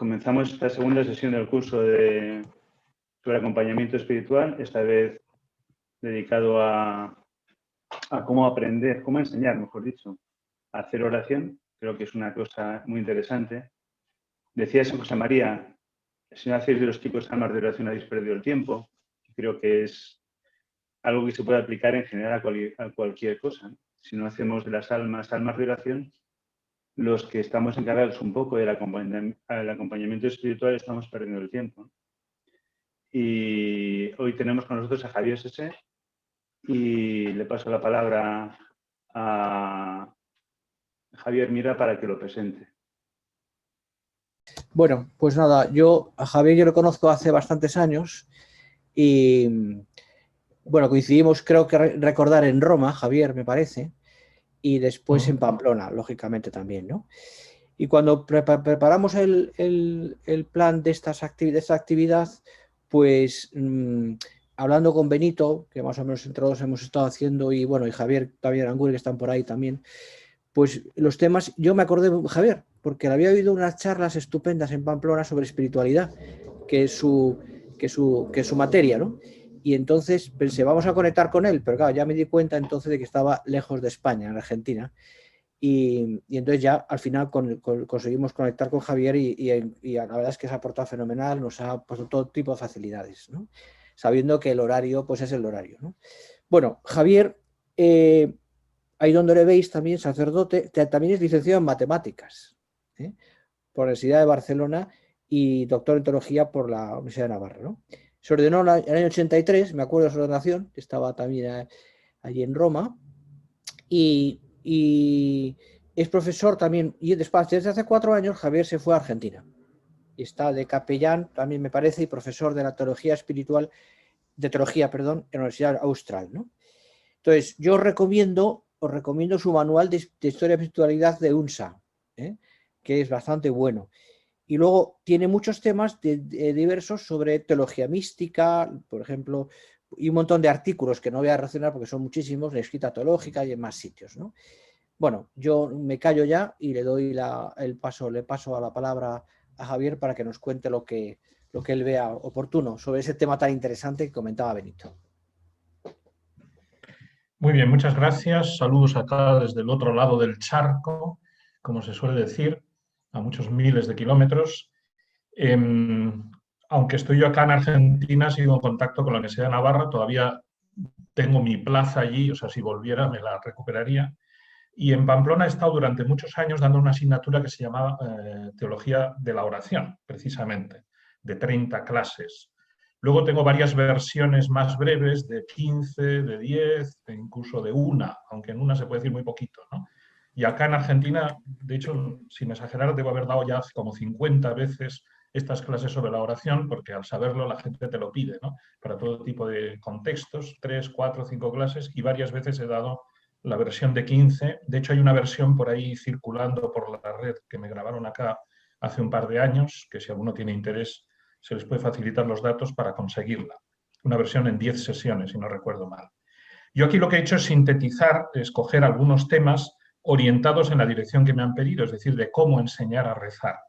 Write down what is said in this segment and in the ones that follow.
Comenzamos esta segunda sesión del curso sobre acompañamiento espiritual, esta vez dedicado a cómo aprender, cómo enseñar, mejor dicho, a hacer oración. Creo que es una cosa muy interesante. Decía San José María, si no hacéis de los chicos almas de oración habéis perdido el tiempo. Creo que es algo que se puede aplicar en general a cualquier cosa. Si no hacemos de las almas de oración, los que estamos encargados un poco del acompañamiento espiritual estamos perdiendo el tiempo. Y hoy tenemos con nosotros a Javier Sese y le paso la palabra a Javier Mira para que lo presente. Bueno, pues nada, a Javier yo lo conozco hace bastantes años y bueno, coincidimos, creo que recordar, en Roma, Javier, me parece, y después en Pamplona, lógicamente también, ¿no? Y cuando preparamos el plan de esta actividad, pues hablando con Benito, que más o menos entre todos hemos estado haciendo, y bueno, y Javier Anguri, que están por ahí también, pues los temas, yo me acordé de Javier, porque le había oído unas charlas estupendas en Pamplona sobre espiritualidad, que es su materia, ¿no? Y entonces pensé, vamos a conectar con él, pero claro, ya me di cuenta entonces de que estaba lejos de España, en Argentina, y entonces ya al final conseguimos conectar con Javier y la verdad es que se ha portado fenomenal, nos ha puesto todo tipo de facilidades, ¿no? Sabiendo que el horario pues es el horario, ¿no? Bueno, Javier, ahí donde le veis también, sacerdote, también es licenciado en matemáticas, por la Universidad de Barcelona y doctor en teología por la Universidad de Navarra, ¿no? Se ordenó en el año 83, me acuerdo de su ordenación, estaba también allí en Roma, y es profesor también, y desde hace 4 años Javier se fue a Argentina, y está de capellán también, me parece, y profesor de la teología espiritual, en la Universidad Austral, ¿no? Entonces, yo os recomiendo su manual de historia de espiritualidad de UNSA, que es bastante bueno. Y luego tiene muchos temas diversos sobre teología mística, por ejemplo, y un montón de artículos que no voy a relacionar porque son muchísimos, de escrita teológica y en más sitios, ¿no? Bueno, yo me callo ya y le doy le paso a la palabra a Javier para que nos cuente lo que él vea oportuno sobre ese tema tan interesante que comentaba Benito. Muy bien, muchas gracias. Saludos acá desde el otro lado del charco, como se suele decir, a muchos miles de kilómetros. Aunque estoy yo acá en Argentina, sigo en contacto con la Universidad de Navarra, todavía tengo mi plaza allí, o sea, si volviera me la recuperaría. Y en Pamplona he estado durante muchos años dando una asignatura que se llamaba Teología de la Oración, precisamente, de 30 clases. Luego tengo varias versiones más breves, de 15, de 10, incluso de 1, aunque en una se puede decir muy poquito, ¿no? Y acá en Argentina, de hecho, sin exagerar, debo haber dado ya como 50 veces estas clases sobre la oración, porque al saberlo la gente te lo pide, ¿no? Para todo tipo de contextos, 3, 4, 5 clases, y varias veces he dado la versión de 15. De hecho, hay una versión por ahí circulando por la red que me grabaron acá hace un par de años, que si alguno tiene interés se les puede facilitar los datos para conseguirla. Una versión en 10 sesiones, si no recuerdo mal. Yo aquí lo que he hecho es sintetizar, escoger algunos temas orientados en la dirección que me han pedido, es decir, de cómo enseñar a rezar.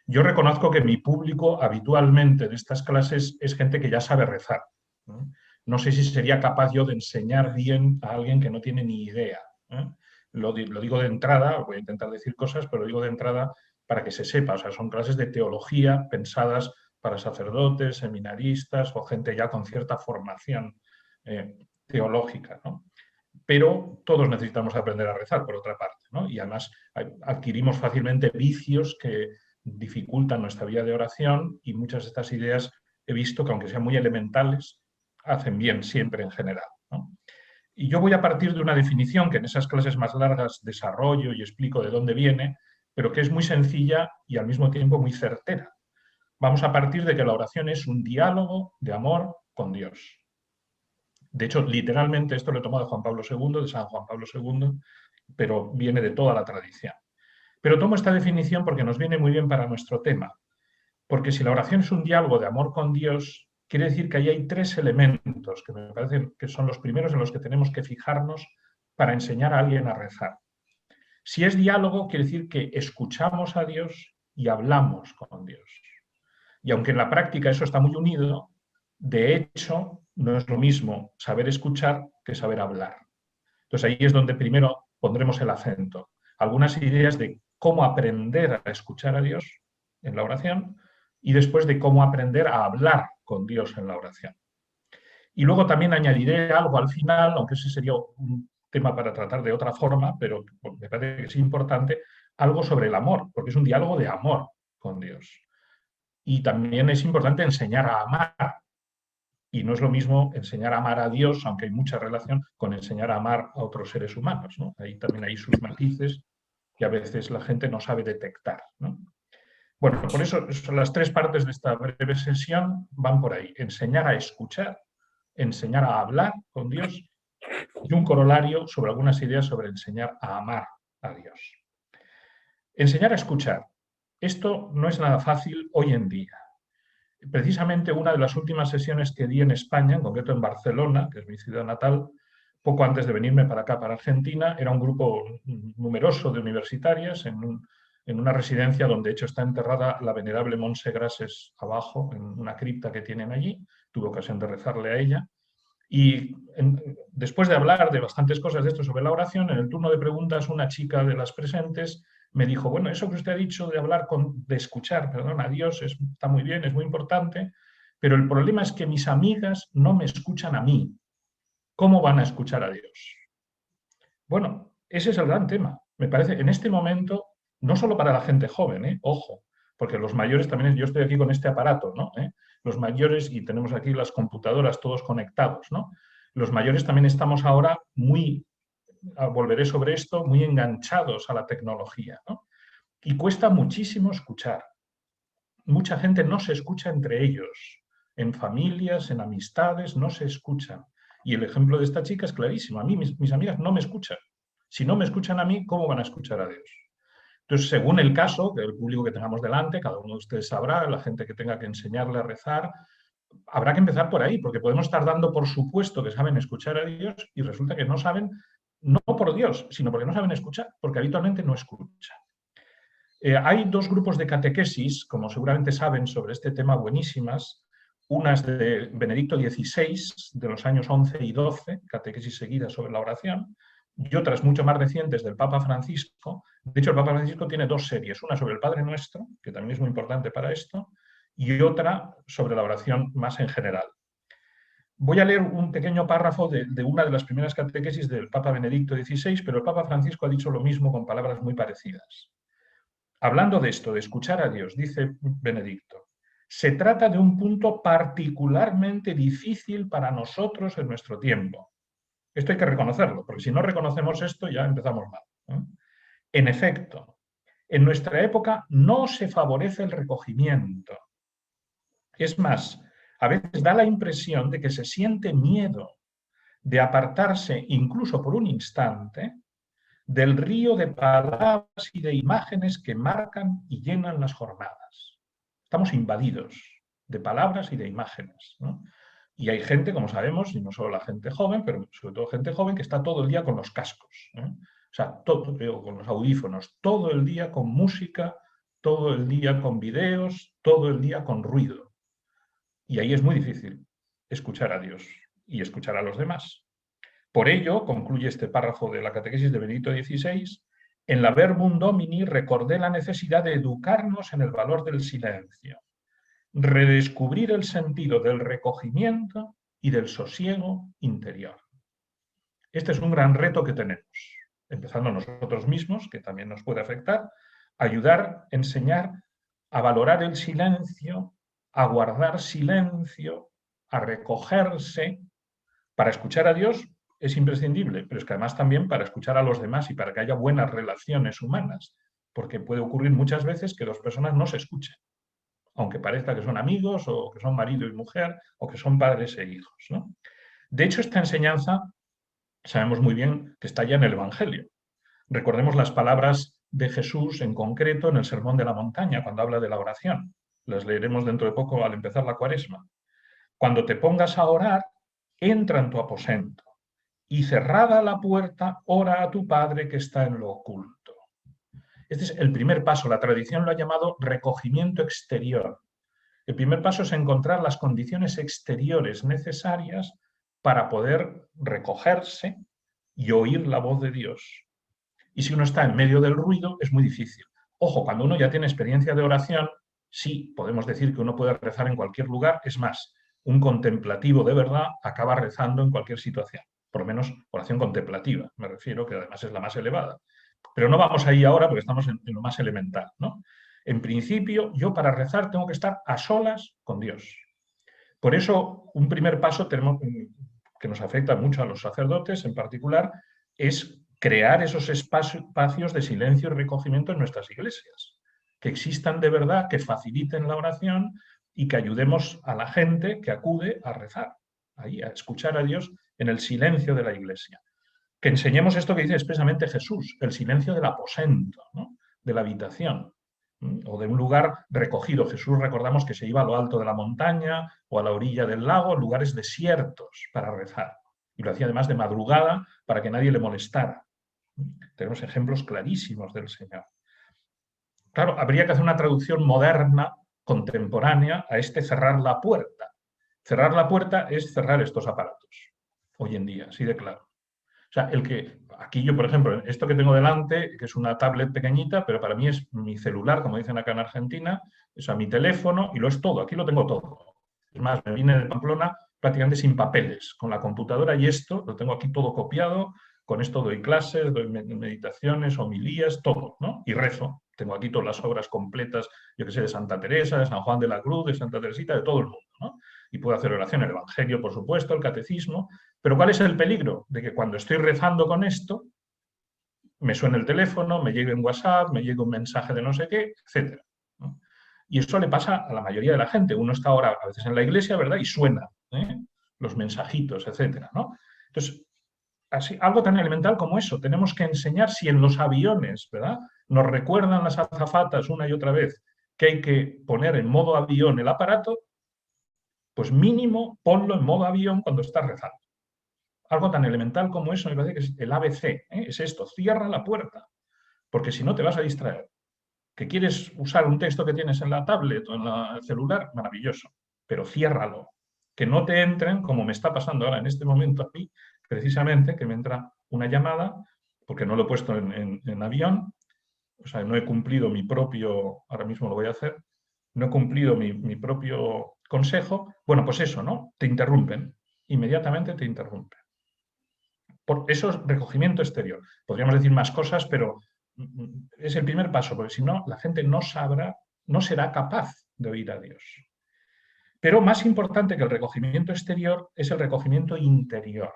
Yo reconozco que mi público habitualmente de estas clases es gente que ya sabe rezar. No sé si sería capaz yo de enseñar bien a alguien que no tiene ni idea. Lo digo de entrada, voy a intentar decir cosas, pero lo digo de entrada para que se sepa. O sea, son clases de teología pensadas para sacerdotes, seminaristas o gente ya con cierta formación teológica, ¿no? Pero todos necesitamos aprender a rezar, por otra parte, ¿no? Y además adquirimos fácilmente vicios que dificultan nuestra vida de oración, y muchas de estas ideas he visto que, aunque sean muy elementales, hacen bien siempre en general, ¿no? Y yo voy a partir de una definición que en esas clases más largas desarrollo y explico de dónde viene, pero que es muy sencilla y al mismo tiempo muy certera. Vamos a partir de que la oración es un diálogo de amor con Dios. De hecho, literalmente esto lo he tomado de Juan Pablo II, de San Juan Pablo II, pero viene de toda la tradición. Pero tomo esta definición porque nos viene muy bien para nuestro tema. Porque si la oración es un diálogo de amor con Dios, quiere decir que ahí hay 3 elementos que me parecen que son los primeros en los que tenemos que fijarnos para enseñar a alguien a rezar. Si es diálogo, quiere decir que escuchamos a Dios y hablamos con Dios. Y aunque en la práctica eso está muy unido, de hecho no es lo mismo saber escuchar que saber hablar. Entonces ahí es donde primero pondremos el acento. Algunas ideas de cómo aprender a escuchar a Dios en la oración y después de cómo aprender a hablar con Dios en la oración. Y luego también añadiré algo al final, aunque ese sería un tema para tratar de otra forma, pero me parece que es importante, algo sobre el amor, porque es un diálogo de amor con Dios. Y también es importante enseñar a amar. Y no es lo mismo enseñar a amar a Dios, aunque hay mucha relación, con enseñar a amar a otros seres humanos, ¿no? Ahí también hay sus matices que a veces la gente no sabe detectar, ¿no? Bueno, por eso las tres partes de esta breve sesión van por ahí. Enseñar a escuchar, enseñar a hablar con Dios y un corolario sobre algunas ideas sobre enseñar a amar a Dios. Enseñar a escuchar. Esto no es nada fácil hoy en día. Precisamente una de las últimas sesiones que di en España, en concreto en Barcelona, que es mi ciudad natal, poco antes de venirme para acá, para Argentina, era un grupo numeroso de universitarias en una residencia donde de hecho está enterrada la venerable Montse Grases abajo, en una cripta que tienen allí. Tuve ocasión de rezarle a ella. Y después de hablar de bastantes cosas de esto sobre la oración, en el turno de preguntas una chica de las presentes me dijo, bueno, eso que usted ha dicho de hablar, de escuchar, perdón, a Dios está muy bien, es muy importante, pero el problema es que mis amigas no me escuchan a mí. ¿Cómo van a escuchar a Dios? Bueno, ese es el gran tema. Me parece, en este momento, no solo para la gente joven, ojo, porque los mayores también, yo estoy aquí con este aparato, ¿no? Los mayores, y tenemos aquí las computadoras todos conectados, ¿no? Los mayores también estamos ahora volveré sobre esto, muy enganchados a la tecnología, ¿no? Y cuesta muchísimo escuchar. Mucha gente no se escucha entre ellos. En familias, en amistades, no se escuchan. Y el ejemplo de esta chica es clarísimo. A mí, mis amigas no me escuchan. Si no me escuchan a mí, ¿cómo van a escuchar a Dios? Entonces, según el caso, el público que tengamos delante, cada uno de ustedes sabrá, la gente que tenga que enseñarle a rezar, habrá que empezar por ahí, porque podemos estar dando por supuesto que saben escuchar a Dios y resulta que no saben, no por Dios, sino porque no saben escuchar, porque habitualmente no escuchan. Hay dos grupos de catequesis, como seguramente saben, sobre este tema buenísimas. Unas de Benedicto XVI, de los años 11 y 12, catequesis seguida sobre la oración, y otras mucho más recientes del Papa Francisco. De hecho, el Papa Francisco tiene dos series, una sobre el Padre Nuestro, que también es muy importante para esto, y otra sobre la oración más en general. Voy a leer un pequeño párrafo de una de las primeras catequesis del Papa Benedicto XVI, pero el Papa Francisco ha dicho lo mismo con palabras muy parecidas. Hablando de esto, de escuchar a Dios, dice Benedicto, se trata de un punto particularmente difícil para nosotros en nuestro tiempo. Esto hay que reconocerlo, porque si no reconocemos esto ya empezamos mal. En efecto, en nuestra época no se favorece el recogimiento. Es más, a veces da la impresión de que se siente miedo de apartarse, incluso por un instante, del río de palabras y de imágenes que marcan y llenan las jornadas. Estamos invadidos de palabras y de imágenes, ¿no? Y hay gente, como sabemos, y no solo la gente joven, pero sobre todo gente joven, que está todo el día con los cascos, ¿eh? O sea, con los audífonos, todo el día con música, todo el día con videos, todo el día con ruido. Y ahí es muy difícil escuchar a Dios y escuchar a los demás. Por ello, concluye este párrafo de la catequesis de Benedicto XVI, en la Verbum Domini recordé la necesidad de educarnos en el valor del silencio, redescubrir el sentido del recogimiento y del sosiego interior. Este es un gran reto que tenemos, empezando nosotros mismos, que también nos puede afectar, ayudar, enseñar a valorar el silencio, a guardar silencio, a recogerse. Para escuchar a Dios es imprescindible, pero es que además también para escuchar a los demás y para que haya buenas relaciones humanas, porque puede ocurrir muchas veces que dos personas no se escuchen, aunque parezca que son amigos o que son marido y mujer o que son padres e hijos, ¿no? De hecho, esta enseñanza sabemos muy bien que está ya en el Evangelio. Recordemos las palabras de Jesús en concreto en el Sermón de la Montaña, cuando habla de la oración. Las leeremos dentro de poco al empezar la Cuaresma. Cuando te pongas a orar, entra en tu aposento y cerrada la puerta, ora a tu Padre que está en lo oculto. Este es el primer paso. La tradición lo ha llamado recogimiento exterior. El primer paso es encontrar las condiciones exteriores necesarias para poder recogerse y oír la voz de Dios. Y si uno está en medio del ruido, es muy difícil. Ojo, cuando uno ya tiene experiencia de oración, sí, podemos decir que uno puede rezar en cualquier lugar. Es más, un contemplativo de verdad acaba rezando en cualquier situación. Por lo menos oración contemplativa, me refiero, que además es la más elevada. Pero no vamos ahí ahora porque estamos en lo más elemental, ¿no? En principio, yo para rezar tengo que estar a solas con Dios. Por eso, un primer paso que nos afecta mucho a los sacerdotes en particular es crear esos espacios de silencio y recogimiento en nuestras iglesias, que existan de verdad, que faciliten la oración y que ayudemos a la gente que acude a rezar, ahí, a escuchar a Dios en el silencio de la iglesia. Que enseñemos esto que dice expresamente Jesús, el silencio del aposento, ¿no? De la habitación o de un lugar recogido. Jesús, recordamos que se iba a lo alto de la montaña o a la orilla del lago, lugares desiertos para rezar. Y lo hacía además de madrugada para que nadie le molestara. Tenemos ejemplos clarísimos del Señor. Claro, habría que hacer una traducción moderna, contemporánea, a este cerrar la puerta. Cerrar la puerta es cerrar estos aparatos, hoy en día, así de claro. O sea, aquí yo, por ejemplo, esto que tengo delante, que es una tablet pequeñita, pero para mí es mi celular, como dicen acá en Argentina, es mi teléfono y lo es todo, aquí lo tengo todo. Es más, me vine de Pamplona prácticamente sin papeles, con la computadora y esto, lo tengo aquí todo copiado, con esto doy clases, doy meditaciones, homilías, todo, ¿no? Y rezo. Tengo aquí todas las obras completas, yo que sé, de Santa Teresa, de San Juan de la Cruz, de Santa Teresita, de todo el mundo, ¿no? Y puedo hacer oración, el Evangelio, por supuesto, el Catecismo. Pero ¿cuál es el peligro? De que cuando estoy rezando con esto, me suene el teléfono, me llegue un WhatsApp, me llegue un mensaje de no sé qué, etc., ¿no? Y eso le pasa a la mayoría de la gente. Uno está ahora a veces en la iglesia, ¿verdad? Y suena, los mensajitos, etc., ¿no? Entonces, así, algo tan elemental como eso. Tenemos que enseñar, si en los aviones, ¿verdad?, nos recuerdan las azafatas una y otra vez que hay que poner en modo avión el aparato, pues mínimo ponlo en modo avión cuando estás rezando. Algo tan elemental como eso me parece que es el ABC, es esto, cierra la puerta, porque si no te vas a distraer. ¿Que quieres usar un texto que tienes en la tablet o en el celular? Maravilloso, pero ciérralo. Que no te entren, como me está pasando ahora en este momento a mí, precisamente, que me entra una llamada, porque no lo he puesto en avión, o sea, no he cumplido mi propio, ahora mismo lo voy a hacer, no he cumplido mi propio consejo. Bueno, pues eso, ¿no? Te interrumpen, inmediatamente te interrumpen. Eso es recogimiento exterior. Podríamos decir más cosas, pero es el primer paso, porque si no, la gente no sabrá, no será capaz de oír a Dios. Pero más importante que el recogimiento exterior es el recogimiento interior,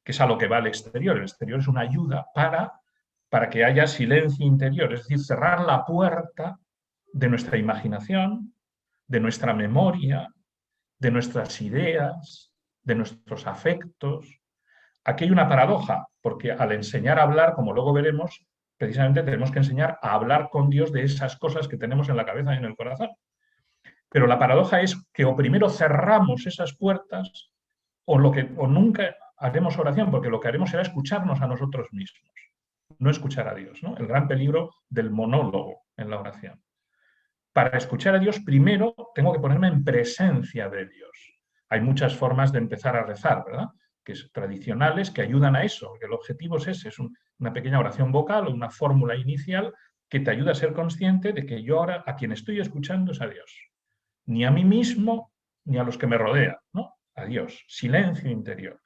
que es a lo que va el exterior. El exterior es una ayuda para que haya silencio interior, es decir, cerrar la puerta de nuestra imaginación, de nuestra memoria, de nuestras ideas, de nuestros afectos. Aquí hay una paradoja, porque al enseñar a hablar, como luego veremos, precisamente tenemos que enseñar a hablar con Dios de esas cosas que tenemos en la cabeza y en el corazón. Pero la paradoja es que o primero cerramos esas puertas o nunca haremos oración, porque lo que haremos será escucharnos a nosotros mismos, no escuchar a Dios, ¿no? El gran peligro del monólogo en la oración. Para escuchar a Dios, primero tengo que ponerme en presencia de Dios. Hay muchas formas de empezar a rezar, ¿verdad?, que son tradicionales, que ayudan a eso. El objetivo es ese, es una pequeña oración vocal o una fórmula inicial que te ayuda a ser consciente de que yo ahora a quien estoy escuchando es a Dios. Ni a mí mismo, ni a los que me rodean, ¿no? A Dios. Silencio interior.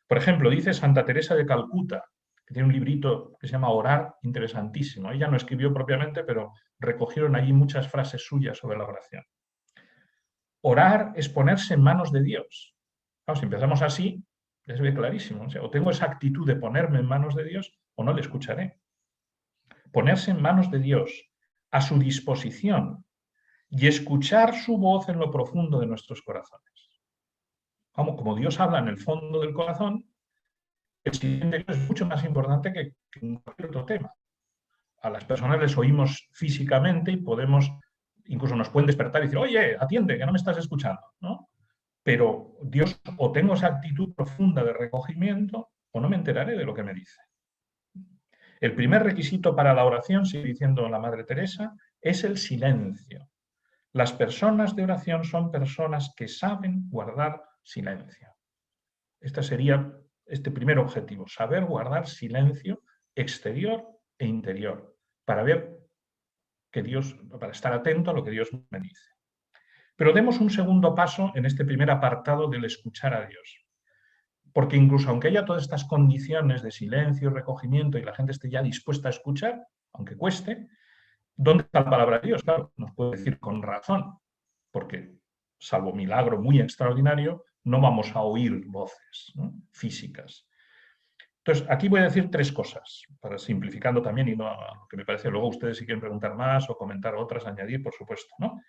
Por ejemplo, dice Santa Teresa de Calcuta, que tiene un librito que se llama Orar, interesantísimo. Ella no escribió propiamente, pero recogieron allí muchas frases suyas sobre la oración. Orar es ponerse en manos de Dios. Claro, si empezamos así, ya se ve clarísimo. O tengo esa actitud de ponerme en manos de Dios o no le escucharé. Ponerse en manos de Dios, a su disposición, y escuchar su voz en lo profundo de nuestros corazones. Como Dios habla en el fondo del corazón, el silencio es mucho más importante que cualquier otro tema. A las personas les oímos físicamente y incluso nos pueden despertar y decir, oye, atiende, que no me estás escuchando, ¿no? Pero Dios, o tengo esa actitud profunda de recogimiento o no me enteraré de lo que me dice. El primer requisito para la oración, sigue diciendo la Madre Teresa, es el silencio. Las personas de oración son personas que saben guardar silencio. Este sería este primer objetivo, saber guardar silencio exterior e interior, para ver que Dios, para estar atento a lo que Dios me dice. Pero demos un segundo paso en este primer apartado del escuchar a Dios. Porque incluso aunque haya todas estas condiciones de silencio y recogimiento y la gente esté ya dispuesta a escuchar, aunque cueste, ¿dónde está la palabra de Dios? Claro, nos puede decir con razón, porque salvo milagro muy extraordinario, no vamos a oír voces, ¿no?, físicas. Entonces, aquí voy a decir tres cosas, para simplificando también, y no a lo que me parece, luego ustedes si quieren preguntar más o comentar otras, añadir, por supuesto, ¿no?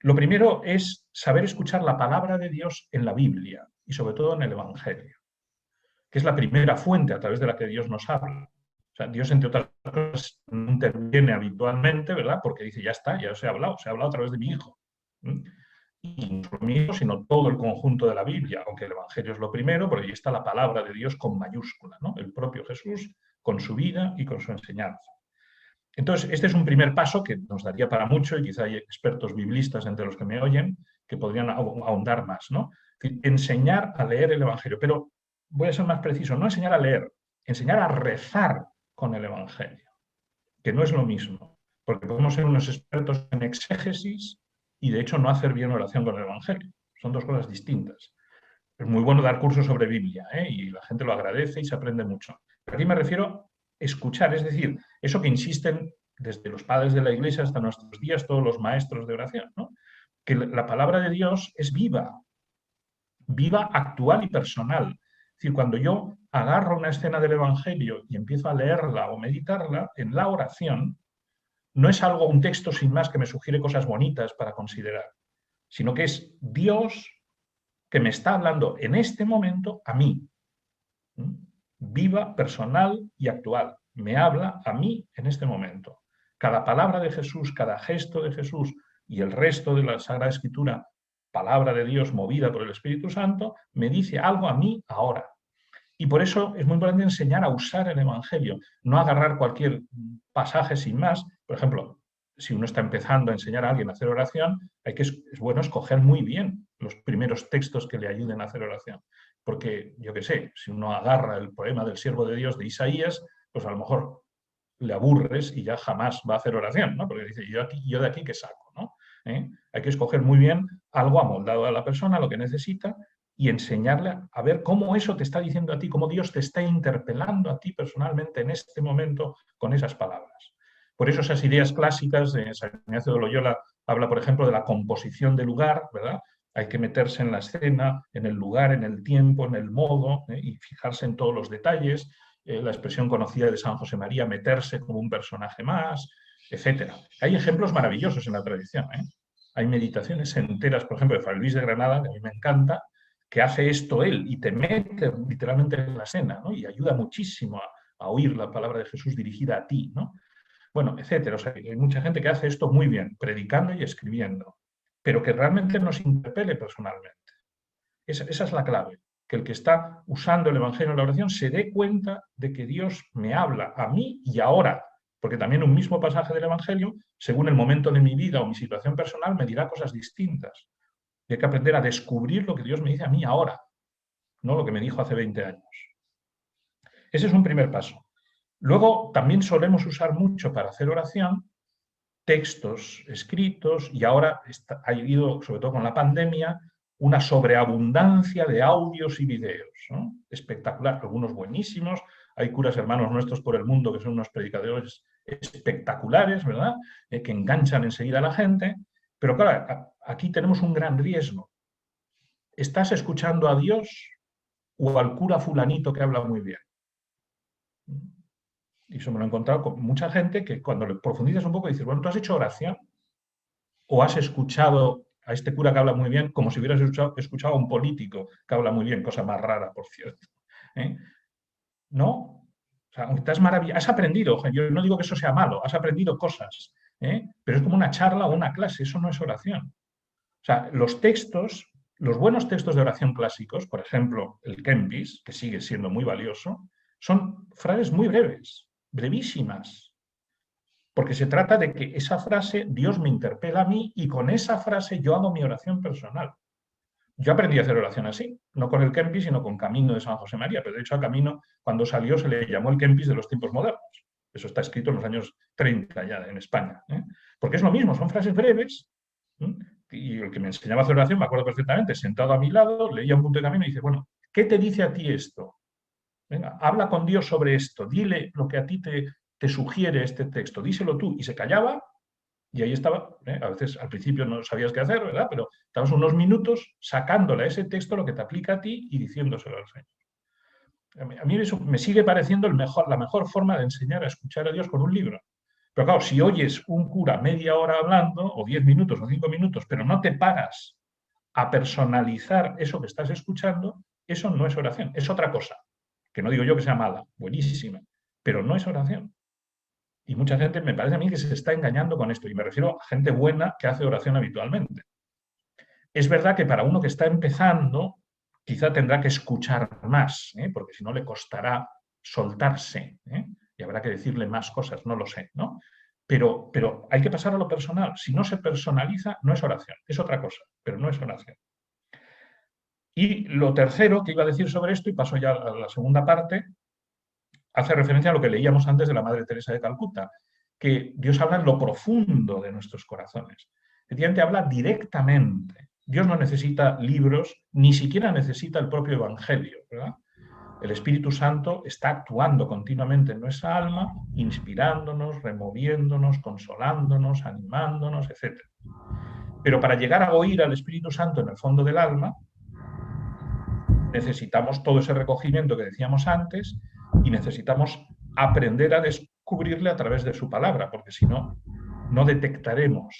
Lo primero es saber escuchar la palabra de Dios en la Biblia y sobre todo en el Evangelio, que es la primera fuente a través de la que Dios nos habla. O sea, Dios, entre otras cosas, no interviene habitualmente, ¿verdad? Porque dice, ya está, ya os he hablado a través de mi Hijo. Y no solo mi Hijo, sino todo el conjunto de la Biblia, aunque el Evangelio es lo primero, porque ahí está la palabra de Dios con mayúscula, ¿no? El propio Jesús con su vida y con su enseñanza. Entonces, este es un primer paso que nos daría para mucho, y quizá hay expertos biblistas entre los que me oyen que podrían ahondar más, ¿no? Enseñar a leer el Evangelio, pero voy a ser más preciso, no enseñar a leer, enseñar a rezar con el Evangelio, que no es lo mismo, porque podemos ser unos expertos en exégesis y de hecho no hacer bien oración con el Evangelio. Son dos cosas distintas. Es muy bueno dar cursos sobre Biblia, y la gente lo agradece y se aprende mucho. Pero aquí me refiero a escuchar, es decir, eso que insisten desde los padres de la Iglesia hasta nuestros días todos los maestros de oración, ¿no? Que la palabra de Dios es viva, viva, actual y personal. Es decir, cuando yo agarro una escena del Evangelio y empiezo a leerla o meditarla, en la oración, no es algo, un texto sin más que me sugiere cosas bonitas para considerar, sino que es Dios que me está hablando en este momento a mí. Viva, personal y actual. Me habla a mí en este momento. Cada palabra de Jesús, cada gesto de Jesús y el resto de la Sagrada Escritura, palabra de Dios movida por el Espíritu Santo, me dice algo a mí ahora. Y por eso es muy importante enseñar a usar el Evangelio, no agarrar cualquier pasaje sin más. Por ejemplo, si uno está empezando a enseñar a alguien a hacer oración, es bueno escoger muy bien los primeros textos que le ayuden a hacer oración. Porque, yo qué sé, si uno agarra el poema del siervo de Dios de Isaías, pues a lo mejor le aburres y ya jamás va a hacer oración, ¿no? Porque dice, yo de aquí qué saco, ¿no? Hay que escoger muy bien algo amoldado a la persona, lo que necesita, y enseñarle a ver cómo eso te está diciendo a ti, cómo Dios te está interpelando a ti personalmente en este momento con esas palabras. Por eso esas ideas clásicas de San Ignacio de Loyola habla, por ejemplo, de la composición del lugar, ¿verdad? Hay que meterse en la escena, en el lugar, en el tiempo, en el modo, y fijarse en todos los detalles. La expresión conocida de San José María, meterse como un personaje más, etc. Hay ejemplos maravillosos en la tradición. Hay meditaciones enteras, por ejemplo, de Fray Luis de Granada, que a mí me encanta, que hace esto él y te mete literalmente en la escena, ¿no? Y ayuda muchísimo a oír la palabra de Jesús dirigida a ti, ¿no? Bueno, etcétera. O sea, hay mucha gente que hace esto muy bien, predicando y escribiendo, pero que realmente nos interpele personalmente. Esa es la clave, que el que está usando el Evangelio en la oración se dé cuenta de que Dios me habla a mí y ahora, porque también un mismo pasaje del Evangelio, según el momento de mi vida o mi situación personal, me dirá cosas distintas. Y hay que aprender a descubrir lo que Dios me dice a mí ahora, no lo que me dijo hace 20 años. Ese es un primer paso. Luego, también solemos usar mucho para hacer oración textos escritos, y ahora ha habido, sobre todo con la pandemia, una sobreabundancia de audios y videos, ¿no? Espectacular, algunos buenísimos. Hay curas hermanos nuestros por el mundo que son unos predicadores espectaculares, ¿verdad? Que enganchan enseguida a la gente. Pero claro, aquí tenemos un gran riesgo. ¿Estás escuchando a Dios o al cura fulanito que habla muy bien? Y eso me lo he encontrado con mucha gente que cuando le profundizas un poco dices, bueno, ¿tú has hecho oración? ¿O has escuchado a este cura que habla muy bien como si hubieras escuchado a un político que habla muy bien? Cosa más rara, por cierto. ¿No? O sea, has aprendido, yo no digo que eso sea malo, has aprendido cosas, pero es como una charla o una clase, eso no es oración. O sea, los buenos textos de oración clásicos, por ejemplo, el Kempis, que sigue siendo muy valioso, son frases muy breves, brevísimas. Porque se trata de que esa frase, Dios me interpela a mí y con esa frase yo hago mi oración personal. Yo aprendí a hacer oración así, no con el Kempis, sino con Camino de San José María. Pero de hecho a Camino, cuando salió, se le llamó el Kempis de los tiempos modernos. Eso está escrito en los años 30 ya en España. Porque es lo mismo, son frases breves. Y el que me enseñaba a hacer oración, me acuerdo perfectamente, sentado a mi lado, leía un punto de camino y dice, bueno, ¿qué te dice a ti esto? Venga, habla con Dios sobre esto, dile lo que a ti te sugiere este texto, díselo tú. Y se callaba y ahí estaba. A veces al principio no sabías qué hacer, ¿verdad? Pero estabas unos minutos sacándole a ese texto lo que te aplica a ti y diciéndoselo al Señor. A mí eso me sigue pareciendo la mejor forma de enseñar a escuchar a Dios con un libro. Pero claro, si oyes un cura media hora hablando, o 10 minutos o 5 minutos, pero no te paras a personalizar eso que estás escuchando, eso no es oración, es otra cosa. Que no digo yo que sea mala, buenísima, pero no es oración. Y mucha gente me parece a mí que se está engañando con esto, y me refiero a gente buena que hace oración habitualmente. Es verdad que para uno que está empezando, quizá tendrá que escuchar más, porque si no le costará soltarse, y habrá que decirle más cosas, no lo sé, ¿no? Pero hay que pasar a lo personal. Si no se personaliza, no es oración, es otra cosa, pero no es oración. Y lo tercero que iba a decir sobre esto, y paso ya a la segunda parte, hace referencia a lo que leíamos antes de la Madre Teresa de Calcuta, que Dios habla en lo profundo de nuestros corazones. Efectivamente, habla directamente. Dios no necesita libros, ni siquiera necesita el propio Evangelio, ¿verdad? El Espíritu Santo está actuando continuamente en nuestra alma, inspirándonos, removiéndonos, consolándonos, animándonos, etc. Pero para llegar a oír al Espíritu Santo en el fondo del alma, necesitamos todo ese recogimiento que decíamos antes y necesitamos aprender a descubrirle a través de su palabra, porque si no, no detectaremos.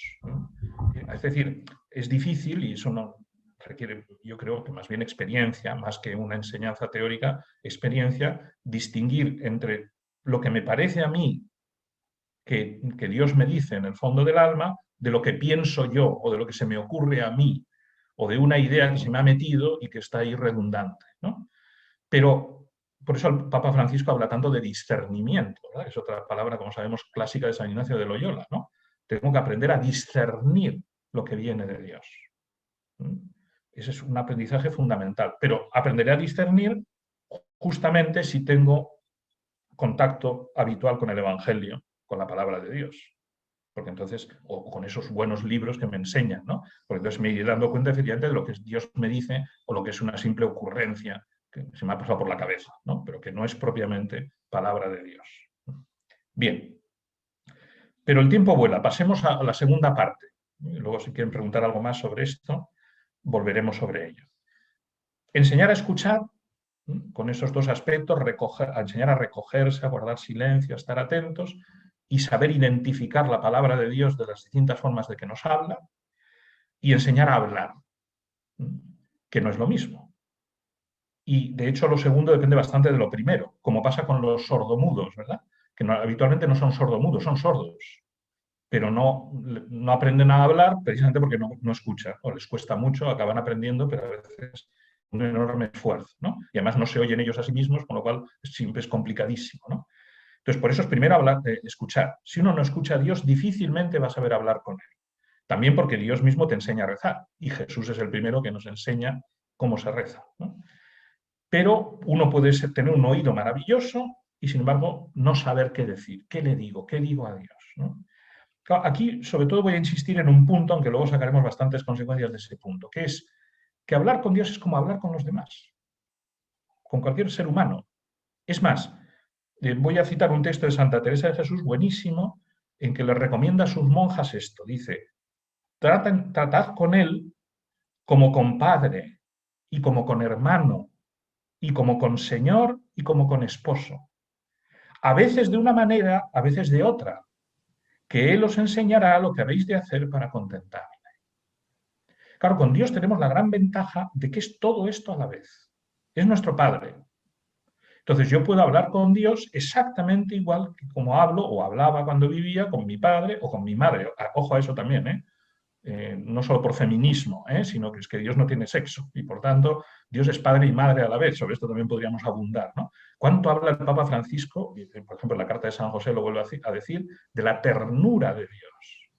Es decir, es difícil, y eso no requiere, yo creo que más bien experiencia, más que una enseñanza teórica, experiencia, distinguir entre lo que me parece a mí que Dios me dice en el fondo del alma, de lo que pienso yo o de lo que se me ocurre a mí, o de una idea que se me ha metido y que está ahí redundante, ¿no? Pero por eso el Papa Francisco habla tanto de discernimiento, ¿verdad? Es otra palabra, como sabemos, clásica de San Ignacio de Loyola, ¿no? Tengo que aprender a discernir lo que viene de Dios. Ese es un aprendizaje fundamental. Pero aprenderé a discernir justamente si tengo contacto habitual con el Evangelio, con la palabra de Dios. Porque entonces, o con esos buenos libros que me enseñan, ¿no? Porque entonces me iré dando cuenta efectivamente de lo que Dios me dice o lo que es una simple ocurrencia que se me ha pasado por la cabeza, ¿no? Pero que no es propiamente palabra de Dios. Bien. Pero el tiempo vuela. Pasemos a la segunda parte. Luego, si quieren preguntar algo más sobre esto, volveremos sobre ello. Enseñar a escuchar, con esos dos aspectos, a enseñar a recogerse, a guardar silencio, a estar atentos, y saber identificar la palabra de Dios de las distintas formas de que nos habla, y enseñar a hablar, que no es lo mismo. Y de hecho lo segundo depende bastante de lo primero, como pasa con los sordomudos, ¿verdad? Que habitualmente no son sordomudos, son sordos, pero no aprenden a hablar precisamente porque no escuchan, o les cuesta mucho, acaban aprendiendo, pero a veces un enorme esfuerzo, ¿no? Y además no se oyen ellos a sí mismos, con lo cual siempre es complicadísimo, ¿no? Entonces, por eso es primero escuchar. Si uno no escucha a Dios, difícilmente va a saber hablar con Él. También porque Dios mismo te enseña a rezar, y Jesús es el primero que nos enseña cómo se reza, ¿no? Pero uno puede tener un oído maravilloso y, sin embargo, no saber qué decir, qué le digo, qué digo a Dios, ¿no? Aquí, sobre todo, voy a insistir en un punto, aunque luego sacaremos bastantes consecuencias de ese punto, que es que hablar con Dios es como hablar con los demás, con cualquier ser humano. Es más, voy a citar un texto de Santa Teresa de Jesús buenísimo, en que le recomienda a sus monjas esto. Dice, tratad con él como con padre, y como con hermano, y como con señor, y como con esposo. A veces de una manera, a veces de otra, que él os enseñará lo que habéis de hacer para contentarle. Claro, con Dios tenemos la gran ventaja de que es todo esto a la vez. Es nuestro Padre. Entonces yo puedo hablar con Dios exactamente igual que como hablo o hablaba cuando vivía con mi padre o con mi madre. Ojo a eso también, ¿eh? no solo por feminismo, sino que es que Dios no tiene sexo y por tanto Dios es padre y madre a la vez. Sobre esto también podríamos abundar, ¿no? ¿Cuánto habla el Papa Francisco, por ejemplo en la Carta de San José lo vuelve a decir, de la ternura de Dios?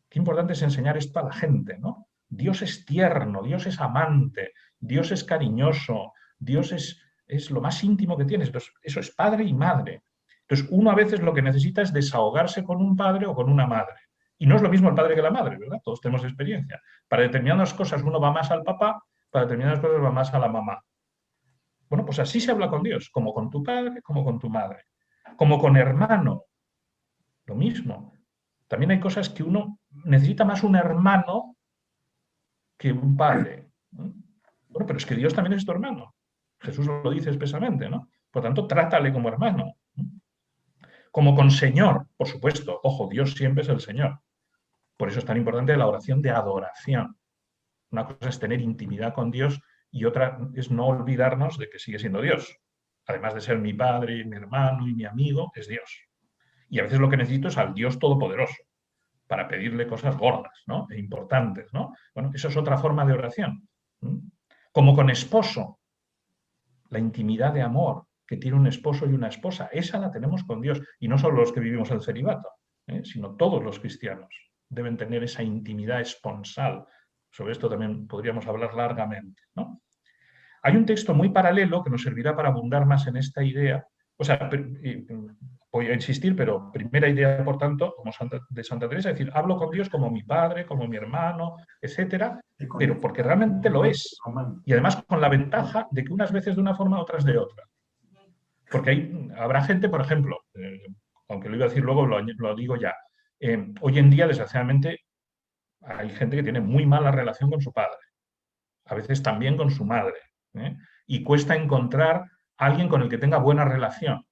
Qué importante es enseñar esto a la gente, ¿no? Dios es tierno, Dios es amante, Dios es cariñoso, Dios es lo más íntimo que tienes. Entonces, eso es padre y madre. Entonces, uno a veces lo que necesita es desahogarse con un padre o con una madre. Y no es lo mismo el padre que la madre, ¿verdad? Todos tenemos experiencia. Para determinadas cosas uno va más al papá, para determinadas cosas va más a la mamá. Bueno, pues así se habla con Dios, como con tu padre, como con tu madre. Como con hermano, lo mismo. También hay cosas que uno necesita más un hermano que un padre. Bueno, pero es que Dios también es tu hermano. Jesús lo dice expresamente, ¿no? Por tanto, trátale como hermano. Como con Señor, por supuesto. Ojo, Dios siempre es el Señor. Por eso es tan importante la oración de adoración. Una cosa es tener intimidad con Dios y otra es no olvidarnos de que sigue siendo Dios. Además de ser mi padre, mi hermano y mi amigo, es Dios. Y a veces lo que necesito es al Dios Todopoderoso para pedirle cosas gordas, ¿no? E importantes, ¿no? Bueno, eso es otra forma de oración. Como con esposo, la intimidad de amor que tiene un esposo y una esposa, esa la tenemos con Dios. Y no solo los que vivimos el celibato, sino todos los cristianos deben tener esa intimidad esponsal. Sobre esto también podríamos hablar largamente, ¿no? Hay un texto muy paralelo que nos servirá para abundar más en esta idea. O sea, voy a insistir, pero primera idea, por tanto, como de Santa Teresa, es decir, hablo con Dios como mi padre, como mi hermano, etcétera, pero porque realmente lo es. Y además con la ventaja de que unas veces de una forma, otras de otra. Porque habrá gente, por ejemplo, aunque lo iba a decir luego, lo digo ya, hoy en día, desgraciadamente, hay gente que tiene muy mala relación con su padre, a veces también con su madre, y cuesta encontrar a alguien con el que tenga buena relación.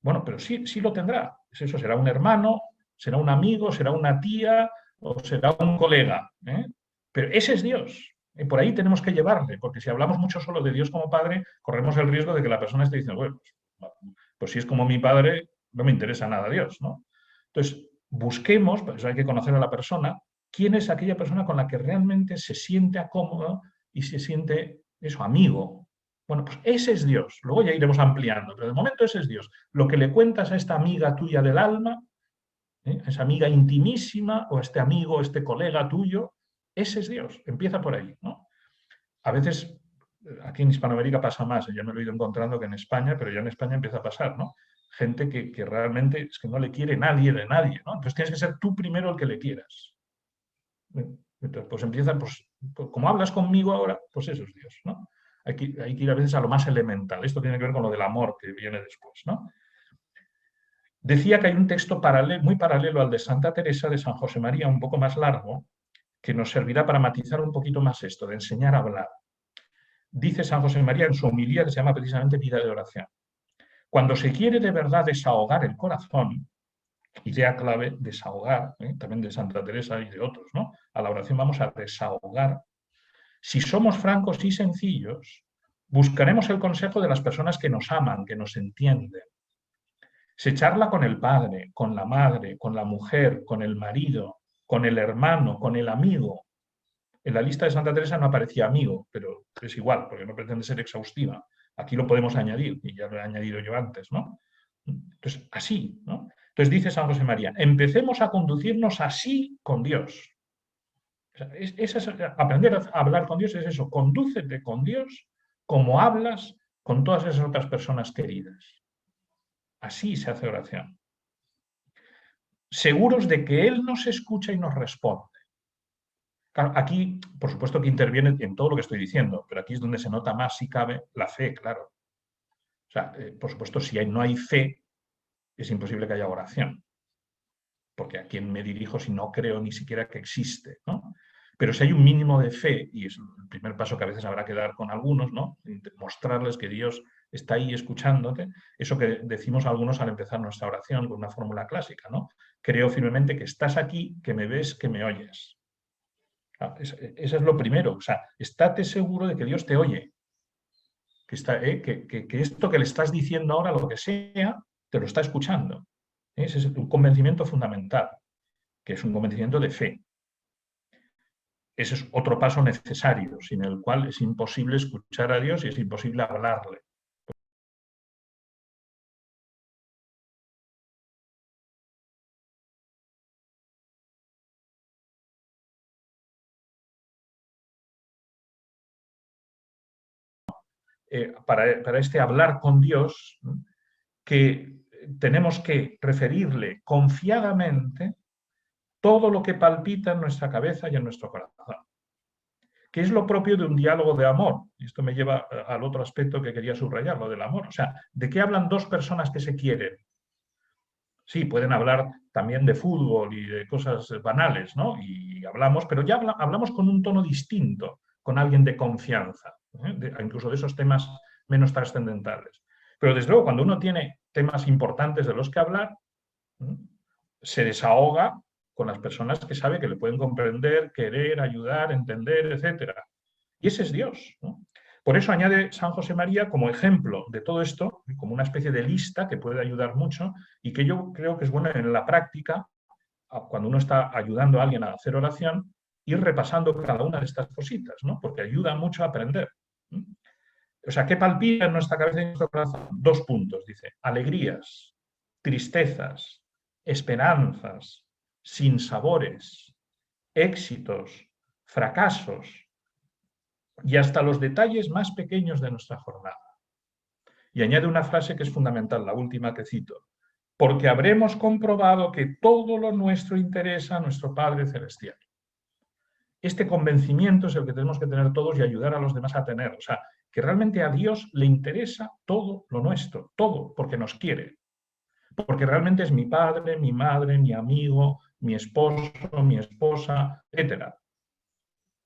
Bueno, pero sí lo tendrá. Eso será un hermano, será un amigo, será una tía o será un colega. Pero ese es Dios. Por ahí tenemos que llevarle, porque si hablamos mucho solo de Dios como Padre, corremos el riesgo de que la persona esté diciendo, bueno, pues si es como mi padre, no me interesa nada Dios, ¿no? Entonces, busquemos, pues hay que conocer a la persona, quién es aquella persona con la que realmente se siente cómodo y se siente, eso, amigo. Bueno, pues ese es Dios. Luego ya iremos ampliando, pero de momento ese es Dios. Lo que le cuentas a esta amiga tuya del alma, esa amiga intimísima, o este amigo, este colega tuyo, ese es Dios. Empieza por ahí, ¿no? A veces, aquí en Hispanoamérica pasa más, ya me lo he ido encontrando que en España, pero ya en España empieza a pasar, ¿no? Gente que realmente es que no le quiere nadie de nadie, ¿no? Entonces tienes que ser tú primero el que le quieras. Entonces, pues empieza, pues como hablas conmigo ahora, pues eso es Dios, ¿no? Hay que ir a veces a lo más elemental. Esto tiene que ver con lo del amor que viene después, ¿no? Decía que hay un texto muy paralelo al de Santa Teresa de San José María, un poco más largo, que nos servirá para matizar un poquito más esto, de enseñar a hablar. Dice San José María en su homilía, que se llama precisamente Vida de Oración. Cuando se quiere de verdad desahogar el corazón, idea clave, desahogar, también de Santa Teresa y de otros, ¿no? A la oración vamos a desahogar. Si somos francos y sencillos, buscaremos el consejo de las personas que nos aman, que nos entienden. Se charla con el padre, con la madre, con la mujer, con el marido, con el hermano, con el amigo. En la lista de Santa Teresa no aparecía amigo, pero es igual, porque no pretende ser exhaustiva. Aquí lo podemos añadir, y ya lo he añadido yo antes, ¿no? Entonces, así, ¿no? Entonces dice San José María, empecemos a conducirnos así con Dios. Aprender a hablar con Dios es eso, condúcete con Dios como hablas con todas esas otras personas queridas. Así se hace oración. Seguros de que Él nos escucha y nos responde. Aquí, por supuesto que interviene en todo lo que estoy diciendo, pero aquí es donde se nota más, si cabe, la fe, claro. O sea, por supuesto, si no hay fe, es imposible que haya oración. Porque a quién me dirijo si no creo ni siquiera que existe, ¿no? Pero si hay un mínimo de fe, y es el primer paso que a veces habrá que dar con algunos, ¿no? Mostrarles que Dios está ahí escuchándote, eso que decimos algunos al empezar nuestra oración con una fórmula clásica, ¿no? Creo firmemente que estás aquí, que me ves, que me oyes. Eso es lo primero, o sea, estate seguro de que Dios te oye, que esto que le estás diciendo ahora, lo que sea, te lo está escuchando. Ese es un convencimiento fundamental, que es un convencimiento de fe. ese es otro paso necesario, sin el cual es imposible escuchar a Dios y es imposible hablarle. Para este hablar con Dios, que tenemos que referirle confiadamente todo lo que palpita en nuestra cabeza y en nuestro corazón, que es lo propio de un diálogo de amor. Y esto me lleva al otro aspecto que quería subrayar, lo del amor. O sea, ¿de qué hablan dos personas que se quieren? Sí, pueden hablar también de fútbol y de cosas banales, ¿no? Y hablamos, pero ya hablamos con un tono distinto, con alguien de confianza, incluso de esos temas menos trascendentales. Pero desde luego, cuando uno tiene temas importantes de los que hablar, se desahoga con las personas que sabe que le pueden comprender, querer, ayudar, entender, etc. Y ese es Dios, ¿no? Por eso añade San José María como ejemplo de todo esto, como una especie de lista que puede ayudar mucho y que yo creo que es bueno en la práctica, cuando uno está ayudando a alguien a hacer oración, ir repasando cada una de estas cositas, ¿no? Porque ayuda mucho a aprender. O sea, ¿qué palpita en nuestra cabeza y en nuestro corazón? 2 puntos, dice. Alegrías, tristezas, esperanzas, sinsabores, éxitos, fracasos y hasta los detalles más pequeños de nuestra jornada. Y añade una frase que es fundamental, la última que cito. Porque habremos comprobado que todo lo nuestro interesa a nuestro Padre Celestial. Este convencimiento es el que tenemos que tener todos y ayudar a los demás a tener. O sea, que realmente a Dios le interesa todo lo nuestro, todo, porque nos quiere. Porque realmente es mi padre, mi madre, mi amigo, mi esposo, mi esposa, etc.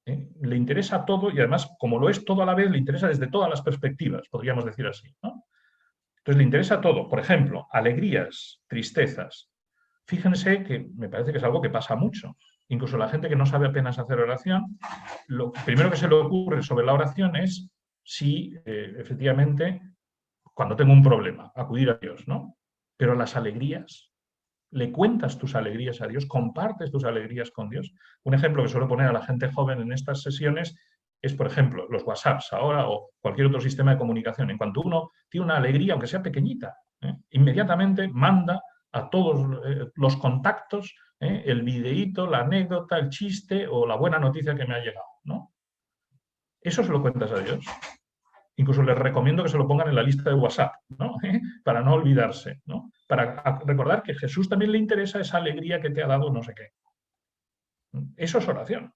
Le interesa todo y además, como lo es todo a la vez, le interesa desde todas las perspectivas, podríamos decir así, ¿no? Entonces le interesa todo. Por ejemplo, alegrías, tristezas. Fíjense que me parece que es algo que pasa mucho. Incluso la gente que no sabe apenas hacer oración, lo primero que se le ocurre sobre la oración es si efectivamente, cuando tengo un problema, acudir a Dios, ¿no? Pero las alegrías, ¿le cuentas tus alegrías a Dios? ¿Compartes tus alegrías con Dios? Un ejemplo que suelo poner a la gente joven en estas sesiones es, por ejemplo, los WhatsApps ahora o cualquier otro sistema de comunicación. En cuanto uno tiene una alegría, aunque sea pequeñita, inmediatamente manda a todos los contactos el videíto, la anécdota, el chiste o la buena noticia que me ha llegado, ¿no? Eso se lo cuentas a Dios. Incluso les recomiendo que se lo pongan en la lista de WhatsApp, ¿no? Para no olvidarse, ¿no? Para recordar que a Jesús también le interesa esa alegría que te ha dado no sé qué. Eso es oración.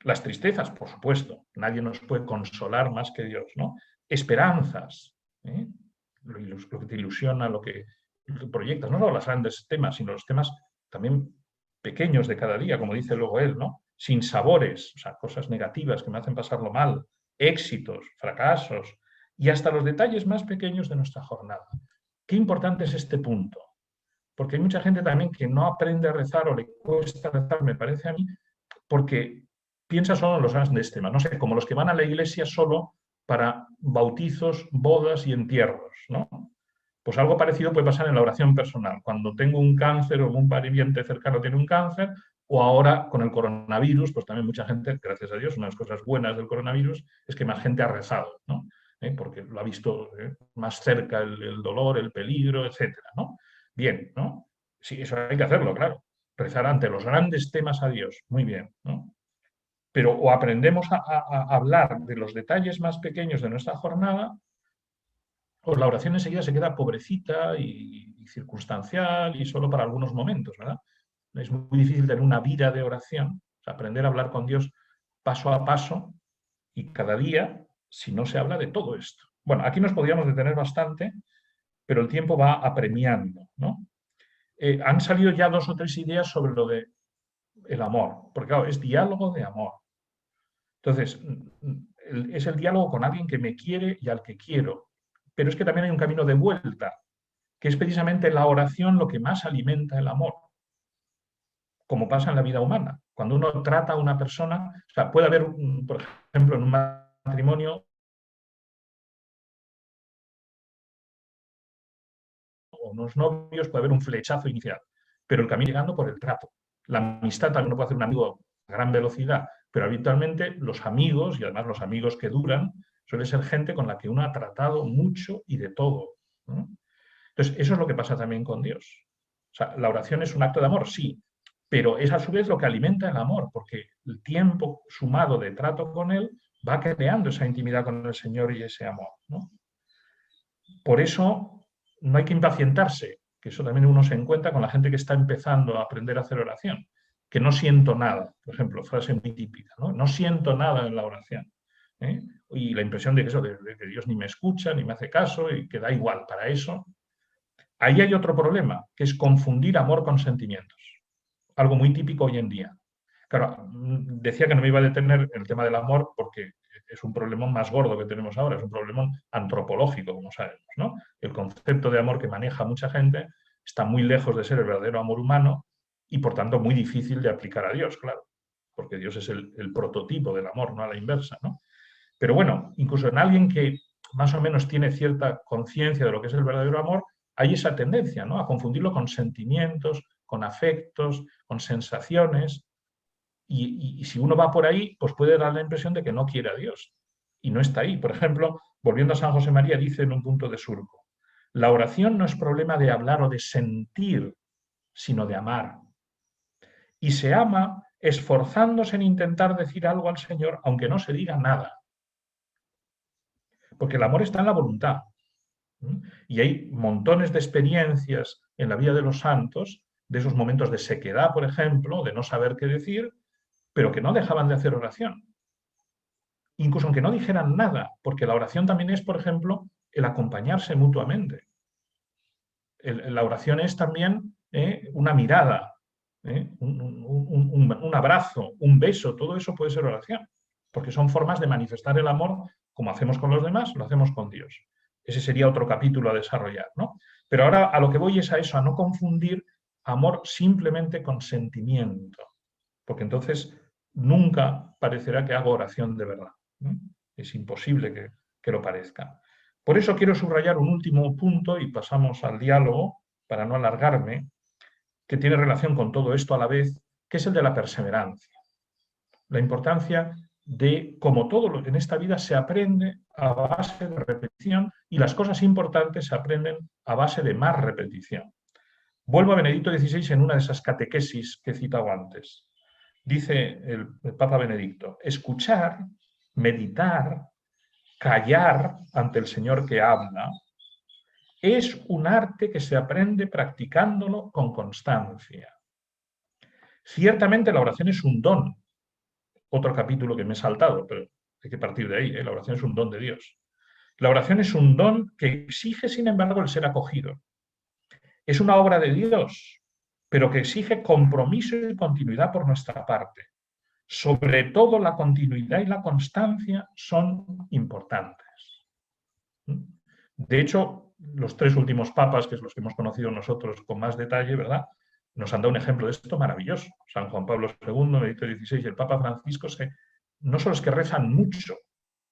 Las tristezas, por supuesto. Nadie nos puede consolar más que Dios, ¿no? Esperanzas, lo que te ilusiona, lo que proyectas. No solo los grandes temas, sino los temas también pequeños de cada día, como dice luego él, ¿no? Sinsabores, o sea, cosas negativas que me hacen pasarlo mal, éxitos, fracasos y hasta los detalles más pequeños de nuestra jornada. Qué importante es este punto, porque hay mucha gente también que no aprende a rezar o le cuesta rezar, me parece a mí, porque piensa solo en los grandes temas, no sé, como los que van a la iglesia solo para bautizos, bodas y entierros, ¿no? Pues algo parecido puede pasar en la oración personal. Cuando tengo un cáncer o un pariente cercano tiene un cáncer, o ahora con el coronavirus, pues también mucha gente, gracias a Dios, una de las cosas buenas del coronavirus es que más gente ha rezado, ¿no? Porque lo ha visto más cerca el dolor, el peligro, etcétera, ¿no? Bien, ¿no? Sí, eso hay que hacerlo, claro. Rezar ante los grandes temas a Dios, muy bien, ¿no? Pero o aprendemos a hablar de los detalles más pequeños de nuestra jornada, o la oración enseguida se queda pobrecita y circunstancial y solo para algunos momentos, ¿verdad? Es muy difícil tener una vida de oración, o sea, aprender a hablar con Dios paso a paso y cada día si no se habla de todo esto. Bueno, aquí nos podríamos detener bastante, pero el tiempo va apremiando, ¿no? Han salido ya 2 o 3 ideas sobre lo de el amor, porque claro, es diálogo de amor. Entonces, es el diálogo con alguien que me quiere y al que quiero, pero es que también hay un camino de vuelta, que es precisamente la oración lo que más alimenta el amor, como pasa en la vida humana. Cuando uno trata a una persona, o sea, puede haber, por ejemplo, en un matrimonio o unos novios, puede haber un flechazo inicial, pero el camino llegando por el trato. La amistad también uno puede hacer un amigo a gran velocidad pero habitualmente los amigos, y además los amigos que duran, suele ser gente con la que uno ha tratado mucho y de todo, ¿no? Entonces, eso es lo que pasa también con Dios. O sea, la oración es un acto de amor, sí, pero es a su vez lo que alimenta el amor, porque el tiempo sumado de trato con Él va creando esa intimidad con el Señor y ese amor, ¿no? Por eso no hay que impacientarse, que eso también uno se encuentra con la gente que está empezando a aprender a hacer oración, que no siento nada, por ejemplo, frase muy típica, ¿no? No siento nada en la oración, ¿eh? Y la impresión de que Dios ni me escucha, ni me hace caso, y que da igual para eso. Ahí hay otro problema, que es confundir amor con sentimientos, algo muy típico hoy en día. Claro, decía que no me iba a detener en el tema del amor porque es un problema más gordo que tenemos ahora, es un problema antropológico, como sabemos, ¿no? El concepto de amor que maneja mucha gente está muy lejos de ser el verdadero amor humano y, por tanto, muy difícil de aplicar a Dios, claro, porque Dios es el prototipo del amor, no a la inversa, ¿no? Pero bueno, incluso en alguien que más o menos tiene cierta conciencia de lo que es el verdadero amor, hay esa tendencia, ¿no?, a confundirlo con sentimientos, con afectos, con sensaciones. Y si uno va por ahí, pues puede dar la impresión de que no quiere a Dios. Y no está ahí. Por ejemplo, volviendo a San José María, dice en un punto de Surco: la oración no es problema de hablar o de sentir, sino de amar. Y se ama esforzándose en intentar decir algo al Señor, aunque no se diga nada. Porque el amor está en la voluntad. Y hay montones de experiencias en la vida de los santos, de esos momentos de sequedad, por ejemplo, de no saber qué decir, pero que no dejaban de hacer oración. Incluso aunque no dijeran nada, porque la oración también es, por ejemplo, el acompañarse mutuamente. La oración es también una mirada, un abrazo, un beso, todo eso puede ser oración, porque son formas de manifestar el amor, como hacemos con los demás, lo hacemos con Dios. Ese sería otro capítulo a desarrollar, ¿no? Pero ahora a lo que voy es a eso, a no confundir amor simplemente con sentimiento, porque entonces nunca parecerá que hago oración de verdad, ¿no? Es imposible que lo parezca. Por eso quiero subrayar un último punto y pasamos al diálogo, para no alargarme, que tiene relación con todo esto a la vez, que es el de la perseverancia. La importancia de, como todo en esta vida, se aprende a base de repetición y las cosas importantes se aprenden a base de más repetición. Vuelvo a Benedicto XVI en una de esas catequesis que he citado antes. Dice el Papa Benedicto: escuchar, meditar, callar ante el Señor que habla, es un arte que se aprende practicándolo con constancia. Ciertamente la oración es un don. Otro capítulo que me he saltado, pero hay que partir de ahí, ¿eh? La oración es un don de Dios. La oración es un don que exige, sin embargo, el ser acogido. Es una obra de Dios, pero que exige compromiso y continuidad por nuestra parte. Sobre todo la continuidad y la constancia son importantes. De hecho, los tres últimos papas, que es los que hemos conocido nosotros con más detalle, ¿verdad?, nos han dado un ejemplo de esto maravilloso. San Juan Pablo II, Benedicto XVI y el Papa Francisco no solo es que rezan mucho,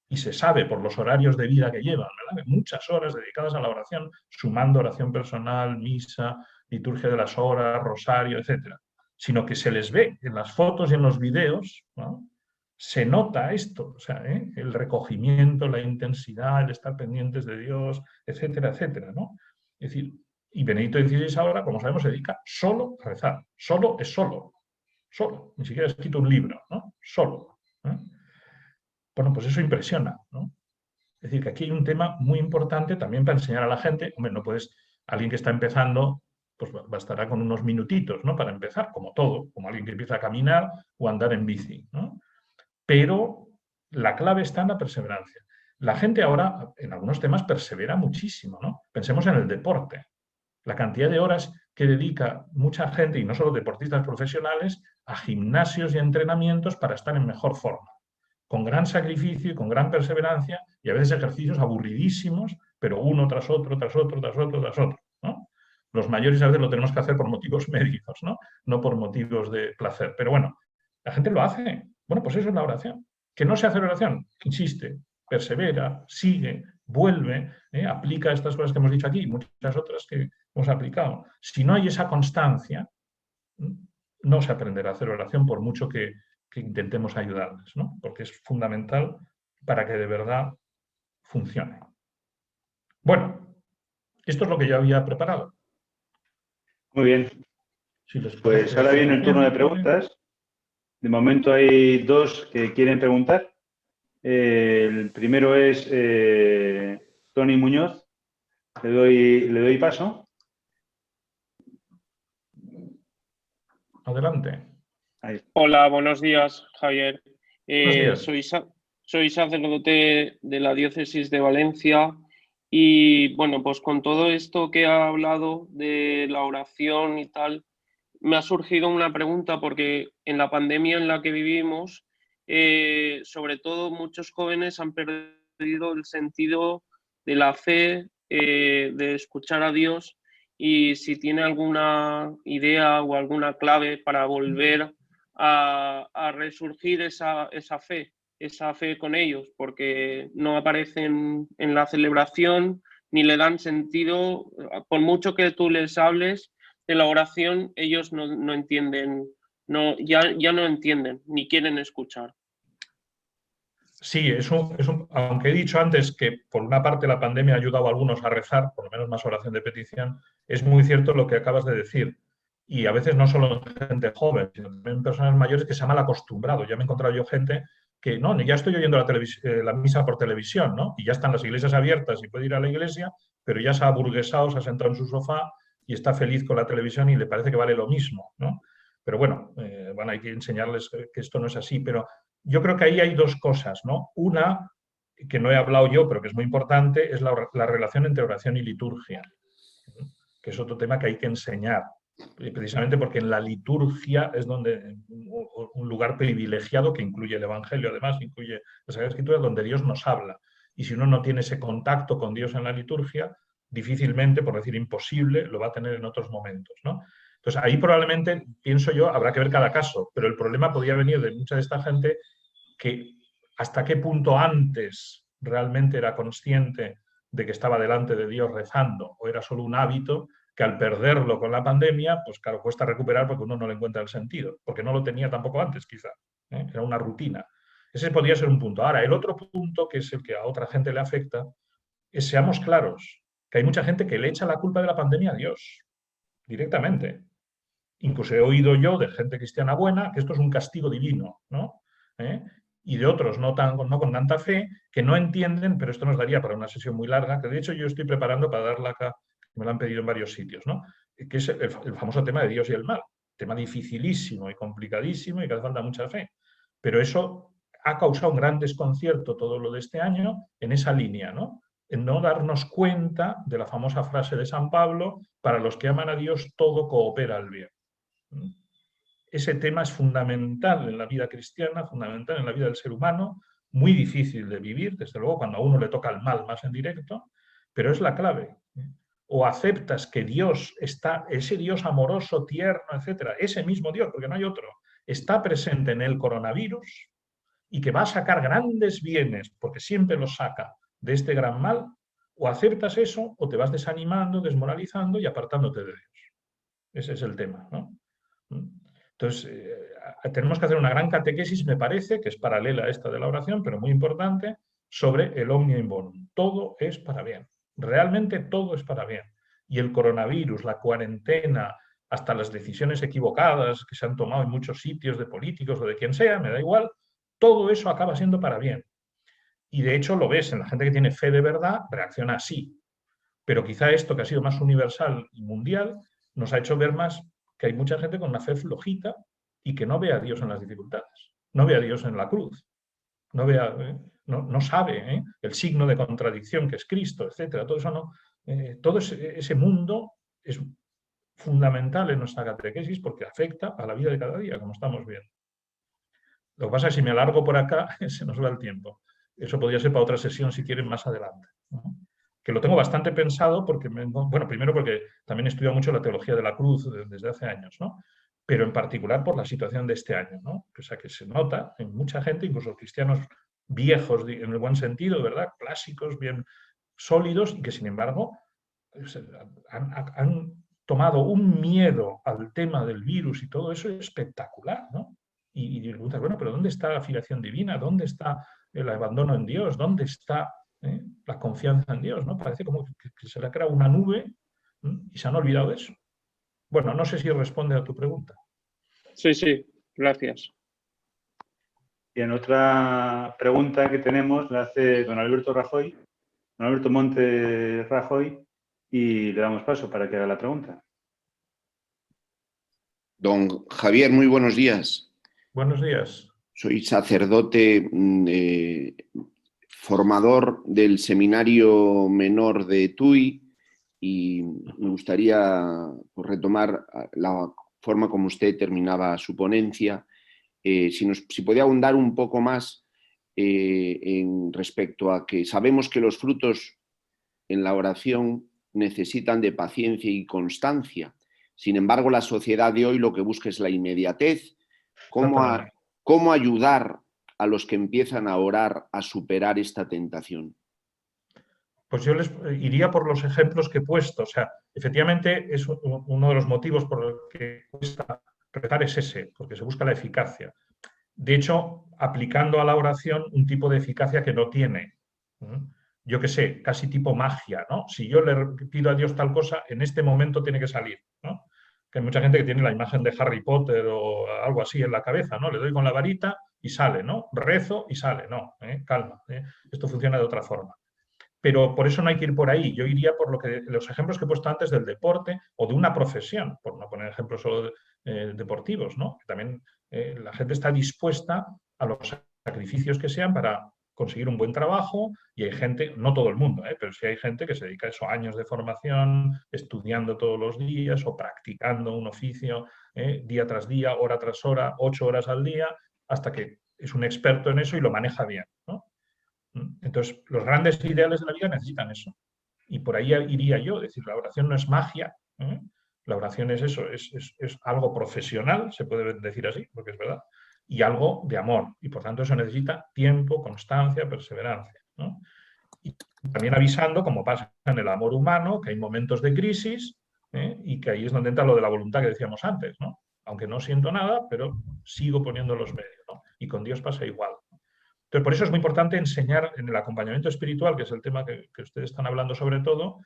y se sabe por los horarios de vida que llevan, ¿verdad?, muchas horas dedicadas a la oración, sumando oración personal, misa, liturgia de las horas, rosario, etc., sino que se les ve en las fotos y en los videos, ¿no? Se nota esto, o sea, el recogimiento, la intensidad, el estar pendientes de Dios, etcétera, etcétera, ¿no? Es decir, y Benedicto XVI ahora, como sabemos, se dedica solo a rezar. Solo es solo. Solo. Ni siquiera ha escrito un libro, ¿no? Solo. Bueno, pues eso impresiona, ¿no? Es decir, que aquí hay un tema muy importante también para enseñar a la gente. Hombre, no puedes, alguien que está empezando, pues bastará con unos minutitos, ¿no?, para empezar, como todo, como alguien que empieza a caminar o a andar en bici, ¿no? Pero la clave está en la perseverancia. La gente ahora, en algunos temas, persevera muchísimo, ¿no? Pensemos en el deporte. La cantidad de horas que dedica mucha gente, y no solo deportistas profesionales, a gimnasios y entrenamientos para estar en mejor forma, con gran sacrificio y con gran perseverancia, y a veces ejercicios aburridísimos, pero uno tras otro, tras otro, tras otro, tras otro, ¿no? Los mayores a veces lo tenemos que hacer por motivos médicos, ¿no? No por motivos de placer. Pero bueno, la gente lo hace. Bueno, pues eso es la oración. Que no se hace oración, insiste, persevera, sigue, vuelve, aplica estas cosas que hemos dicho aquí y muchas otras que hemos aplicado. Si no hay esa constancia, no se aprenderá a hacer oración por mucho que que intentemos ayudarles, ¿no? Porque es fundamental para que de verdad funcione. Bueno, esto es lo que yo había preparado. Muy bien. Si les Pues parece, ahora viene el turno de ¿vale? preguntas. De momento hay dos que quieren preguntar. El primero es Tony Muñoz. Le doy paso. Adelante. Ahí. Hola, buenos días, Javier. Buenos días. Soy sacerdote de la diócesis de Valencia y bueno, pues con todo esto que ha hablado de la oración y tal, me ha surgido una pregunta porque en la pandemia en la que vivimos, sobre todo muchos jóvenes han perdido el sentido de la fe, de escuchar a Dios, y si tiene alguna idea o alguna clave para volver a resurgir esa fe con ellos, porque no aparecen en la celebración ni le dan sentido. Por mucho que tú les hables de la oración, ellos no entienden, ya no entienden ni quieren escuchar. Sí, aunque he dicho antes que por una parte la pandemia ha ayudado a algunos a rezar, por lo menos más oración de petición, es muy cierto lo que acabas de decir. Y a veces no solo gente joven, sino también personas mayores que se han mal acostumbrado. Ya me he encontrado yo gente que no, ya estoy oyendo la misa por televisión, ¿no? Y ya están las iglesias abiertas y puede ir a la iglesia, pero ya se ha aburguesado, se ha sentado en su sofá y está feliz con la televisión y le parece que vale lo mismo, ¿no? Pero bueno, hay que enseñarles que esto no es así. Pero yo creo que ahí hay dos cosas, ¿no? Una, que no he hablado yo, pero que es muy importante, es la relación entre oración y liturgia, que es otro tema que hay que enseñar, precisamente porque en la liturgia es donde un lugar privilegiado que incluye el Evangelio, además incluye la Sagrada Escritura, donde Dios nos habla. Y si uno no tiene ese contacto con Dios en la liturgia, difícilmente, por decir imposible, lo va a tener en otros momentos, ¿no? Entonces, ahí probablemente, pienso yo, habrá que ver cada caso, pero el problema podría venir de mucha de esta gente que hasta qué punto antes realmente era consciente de que estaba delante de Dios rezando, o era solo un hábito que al perderlo con la pandemia, pues claro, cuesta recuperar porque uno no le encuentra el sentido, porque no lo tenía tampoco antes quizá, ¿eh? Era una rutina. Ese podría ser un punto. Ahora, el otro punto, que es el que a otra gente le afecta, es, seamos claros, que hay mucha gente que le echa la culpa de la pandemia a Dios, directamente. Incluso he oído yo de gente cristiana buena que esto es un castigo divino, ¿no? Y de otros no con tanta fe, que no entienden, pero esto nos daría para una sesión muy larga, que de hecho yo estoy preparando para darla acá, me lo han pedido en varios sitios, ¿no? Que es el famoso tema de Dios y el mal, tema dificilísimo y complicadísimo y que hace falta mucha fe. Pero eso ha causado un gran desconcierto todo lo de este año en esa línea, ¿no? En no darnos cuenta de la famosa frase de San Pablo, para los que aman a Dios todo coopera al bien. Ese tema es fundamental en la vida cristiana, fundamental en la vida del ser humano, muy difícil de vivir, desde luego cuando a uno le toca el mal más en directo, pero es la clave. O aceptas que Dios está, ese Dios amoroso, tierno, etcétera, ese mismo Dios, porque no hay otro, está presente en el coronavirus y que va a sacar grandes bienes, porque siempre los saca de este gran mal, o aceptas eso o te vas desanimando, desmoralizando y apartándote de Dios. Ese es el tema, ¿no? Entonces, tenemos que hacer una gran catequesis, me parece, que es paralela a esta de la oración, pero muy importante, sobre el omnia in bonum. Todo es para bien. Realmente todo es para bien. Y el coronavirus, la cuarentena, hasta las decisiones equivocadas que se han tomado en muchos sitios de políticos o de quien sea, me da igual, todo eso acaba siendo para bien. Y de hecho lo ves en la gente que tiene fe de verdad, reacciona así. Pero quizá esto, que ha sido más universal y mundial, nos ha hecho ver más que hay mucha gente con una fe flojita y que no ve a Dios en las dificultades, no ve a Dios en la cruz, no sabe el signo de contradicción que es Cristo, etcétera. Todo eso no, todo ese mundo es fundamental en nuestra catequesis porque afecta a la vida de cada día, como estamos viendo. Lo que pasa es que si me alargo por acá, se nos va el tiempo. Eso podría ser para otra sesión si quieren más adelante, ¿no? Que lo tengo bastante pensado porque, bueno, primero porque también he estudiado mucho la teología de la cruz desde hace años, ¿no? Pero en particular por la situación de este año, ¿no? O sea, que se nota en mucha gente, incluso cristianos viejos en el buen sentido, ¿verdad? Clásicos, bien sólidos, y que sin embargo han tomado un miedo al tema del virus y todo eso espectacular, ¿no? y preguntas, bueno, pero ¿dónde está la filiación divina? ¿Dónde está el abandono en Dios? ¿Dónde está la confianza en Dios? ¿No? Parece como que se le ha creado una nube y se han olvidado de eso. Bueno, no sé si responde a tu pregunta. Sí, sí, gracias. Y en otra pregunta que tenemos la hace don Alberto Rajoy, don Alberto Monte Rajoy, y le damos paso para que haga la pregunta. Don Javier, muy buenos días. Buenos días. Soy sacerdote formador del Seminario Menor de Tui y me gustaría retomar la forma como usted terminaba su ponencia. Si podía ahondar un poco más en respecto a que sabemos que los frutos en la oración necesitan de paciencia y constancia. Sin embargo, la sociedad de hoy lo que busca es la inmediatez. ¿Cómo ayudar a los que empiezan a orar a superar esta tentación? Pues yo les iría por los ejemplos que he puesto. O sea, efectivamente es uno de los motivos por los que cuesta rezar es ese, porque se busca la eficacia. De hecho, aplicando a la oración un tipo de eficacia que no tiene. Yo qué sé, casi tipo magia, ¿no? Si yo le pido a Dios tal cosa, en este momento tiene que salir, ¿no? Que hay mucha gente que tiene la imagen de Harry Potter o algo así en la cabeza, ¿no? Le doy con la varita y sale, ¿no? Rezo y sale, no, calma, esto funciona de otra forma. Pero por eso no hay que ir por ahí. Yo iría por los ejemplos que he puesto antes del deporte o de una profesión, por no poner ejemplos solo deportivos, ¿no? Que también la gente está dispuesta a los sacrificios que sean para conseguir un buen trabajo y hay gente, no todo el mundo, pero sí hay gente que se dedica a eso, años de formación, estudiando todos los días o practicando un oficio día tras día, hora tras hora, 8 horas al día, hasta que es un experto en eso y lo maneja bien, ¿no? Entonces, los grandes ideales de la vida necesitan eso. Y por ahí iría yo, es decir, la oración no es magia, la oración es eso, es algo profesional, se puede decir así, porque es verdad, y algo de amor. Y por tanto eso necesita tiempo, constancia, perseverancia, ¿no? Y también avisando, como pasa en el amor humano, que hay momentos de crisis y que ahí es donde entra lo de la voluntad que decíamos antes, ¿no? Aunque no siento nada, pero sigo poniendo los medios, ¿no? Y con Dios pasa igual. Entonces, por eso es muy importante enseñar en el acompañamiento espiritual, que es el tema que ustedes están hablando sobre todo,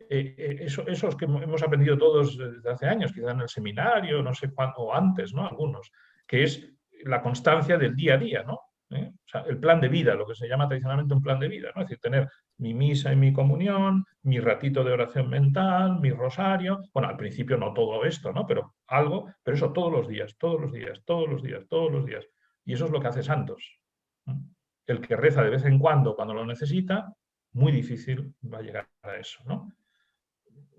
esos que hemos aprendido todos desde hace años, quizá en el seminario, no sé cuándo, o antes, ¿no? Algunos, que es la constancia del día a día, ¿no? O sea, el plan de vida, lo que se llama tradicionalmente un plan de vida, ¿no? Es decir, tener mi misa y mi comunión, mi ratito de oración mental, mi rosario, bueno, al principio no todo esto, ¿no? Pero algo, pero eso todos los días, todos los días, todos los días, todos los días. Y eso es lo que hace santos. El que reza de vez en cuando lo necesita, muy difícil va a llegar a eso, ¿no?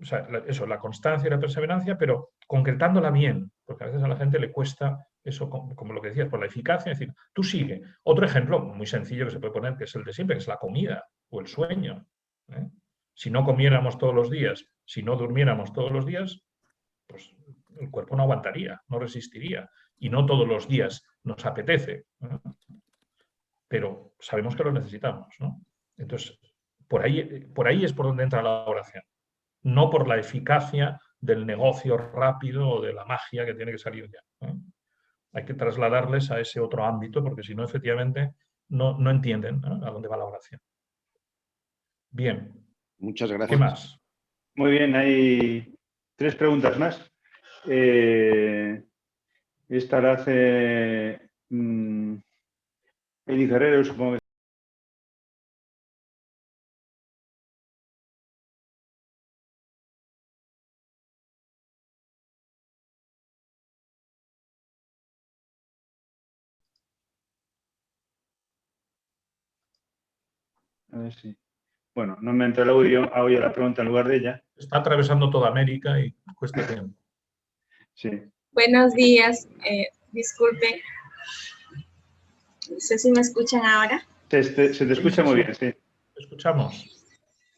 O sea, eso, la constancia y la perseverancia, pero concretándola bien, porque a veces a la gente le cuesta eso, como lo que decías, por la eficacia, es decir, tú sigue. Otro ejemplo muy sencillo que se puede poner, que es el de siempre, que es la comida o el sueño. Si no comiéramos todos los días, si no durmiéramos todos los días, pues el cuerpo no aguantaría, no resistiría. Y no todos los días nos apetece. Pero sabemos que lo necesitamos, ¿no? Entonces, por ahí es por donde entra la oración, no por la eficacia del negocio rápido o de la magia que tiene que salir ya, ¿eh? Hay que trasladarles a ese otro ámbito porque si no, efectivamente, no entienden, ¿no?, a dónde va la oración. Bien. Muchas gracias. ¿Qué más? Muy bien, hay 3 preguntas más. Esta la hace Eli Guerrero, supongo que. A ver si. Bueno, no me entra el audio, hago yo la pregunta en lugar de ella. Está atravesando toda América y cuesta tiempo. Sí. Buenos días, disculpe. No sé si me escuchan ahora. Se te escucha muy bien, sí. Escuchamos.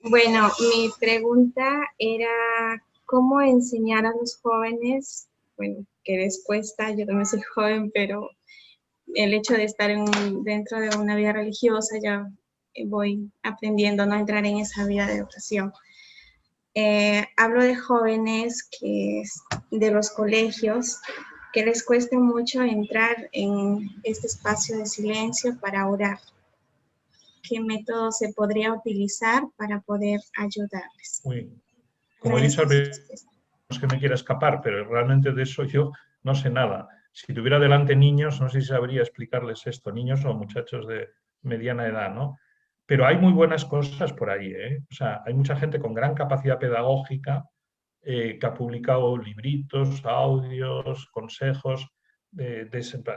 Bueno, mi pregunta era cómo enseñar a los jóvenes, bueno, que les cuesta, yo también soy joven, pero el hecho de estar dentro de una vida religiosa, ya voy aprendiendo a no entrar en esa vida de oración. Hablo de jóvenes de los colegios que les cuesta mucho entrar en este espacio de silencio para orar. ¿Qué método se podría utilizar para poder ayudarles? Uy, como he dicho al principio, no es que me quiera escapar, pero realmente de eso yo no sé nada. Si tuviera delante niños, no sé si sabría explicarles esto, niños o muchachos de mediana edad, ¿no? Pero hay muy buenas cosas por ahí, ¿eh? O sea, hay mucha gente con gran capacidad pedagógica que ha publicado libritos, audios, consejos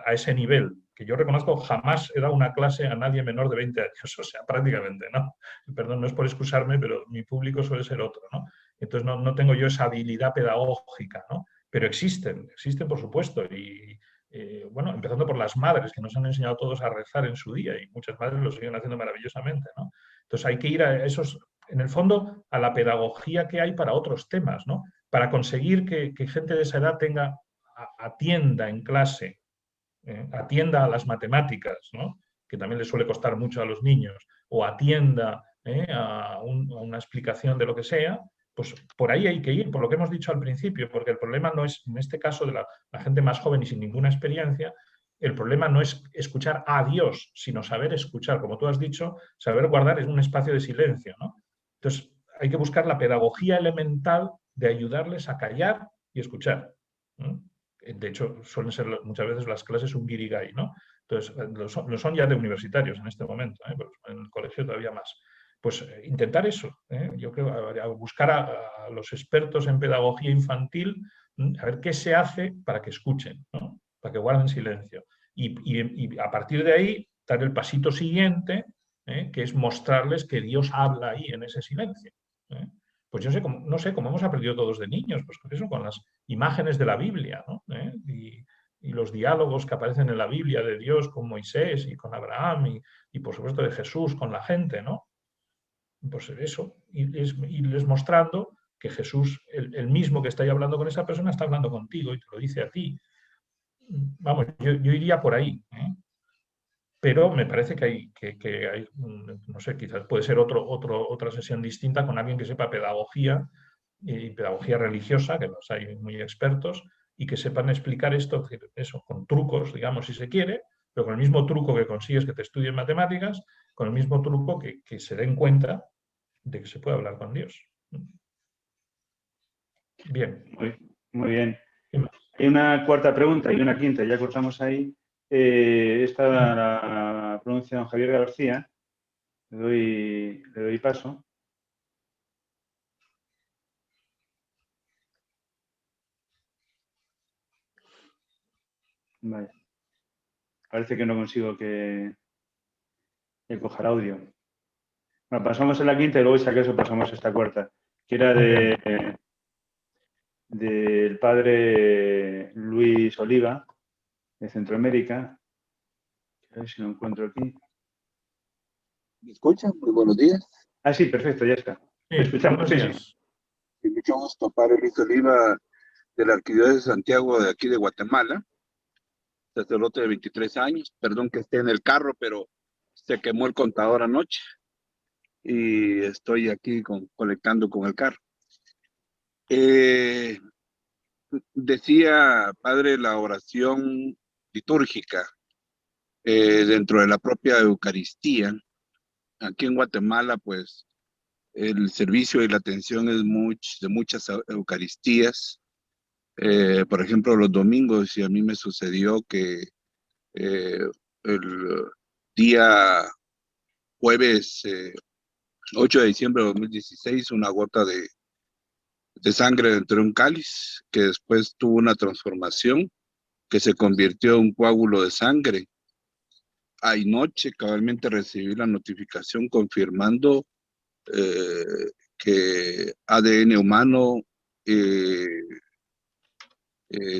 a ese nivel, que yo reconozco jamás he dado una clase a nadie menor de 20 años, o sea, prácticamente, ¿no? Perdón, no es por excusarme, pero mi público suele ser otro, ¿no? Entonces no tengo yo esa habilidad pedagógica, ¿no? Pero existen por supuesto, y bueno, empezando por las madres, que nos han enseñado todos a rezar en su día, y muchas madres lo siguen haciendo maravillosamente, ¿no? Entonces hay que ir a esos, en el fondo, a la pedagogía que hay para otros temas, ¿no? Para conseguir que gente de esa edad atienda en clase, atienda a las matemáticas, ¿no? Que también les suele costar mucho a los niños, o atienda a una explicación de lo que sea, pues por ahí hay que ir, por lo que hemos dicho al principio, porque el problema no es, en este caso de la gente más joven y sin ninguna experiencia, el problema no es escuchar a Dios, sino saber escuchar, como tú has dicho, saber guardar en un espacio de silencio, ¿no? Entonces, hay que buscar la pedagogía elemental de ayudarles a callar y escuchar, ¿no? De hecho, suelen ser muchas veces las clases un guirigay, ¿no? Entonces, lo son ya de universitarios en este momento, pues en el colegio todavía más. Pues intentar eso, yo creo, a buscar a los expertos en pedagogía infantil, a ver qué se hace para que escuchen, ¿no? Para que guarden silencio. Y a partir de ahí, dar el pasito siguiente, que es mostrarles que Dios habla ahí en ese silencio. Pues yo no sé cómo hemos aprendido todos de niños, pues con eso, con las imágenes de la Biblia, ¿no? Y los diálogos que aparecen en la Biblia de Dios con Moisés y con Abraham y por supuesto de Jesús con la gente, ¿no? Pues eso, irles mostrando que Jesús, el mismo que está ahí hablando con esa persona, está hablando contigo y te lo dice a ti. Vamos, yo iría por ahí, pero me parece que hay, no sé, quizás puede ser otra sesión distinta con alguien que sepa pedagogía y pedagogía religiosa, que los hay muy expertos, y que sepan explicar esto, eso, con trucos, digamos, si se quiere, pero con el mismo truco que consigues que te estudien matemáticas, con el mismo truco que se den cuenta de que se puede hablar con Dios. Bien. Muy bien. Hay una cuarta pregunta y una quinta, ya cortamos ahí. Esta la pronuncia don Javier García. Le doy paso. Vale. Parece que no consigo que coja el audio. Bueno, pasamos a la quinta y luego, si acaso, pasamos a esta cuarta, que era del padre Luis Oliva, de Centroamérica. A ver si lo encuentro aquí. ¿Me escuchan? Muy buenos días. Ah, sí, perfecto, ya está. Sí, Escuchamos, sí. Sí, mucho gusto, padre Luis Oliva, de la Arquidiócesis de Santiago, de aquí de Guatemala, sacerdote de 23 años. Perdón que esté en el carro, pero se quemó el contador anoche y estoy aquí conectando con el carro. Decía, padre, la oración litúrgica dentro de la propia Eucaristía. Aquí en Guatemala, pues, el servicio y la atención es de muchas Eucaristías. Por ejemplo, los domingos, y a mí me sucedió que el día jueves 8 de diciembre de 2016, una gota de sangre dentro de un cáliz, que después tuvo una transformación, que se convirtió en un coágulo de sangre. Anoche cabalmente recibí la notificación confirmando que ADN humano,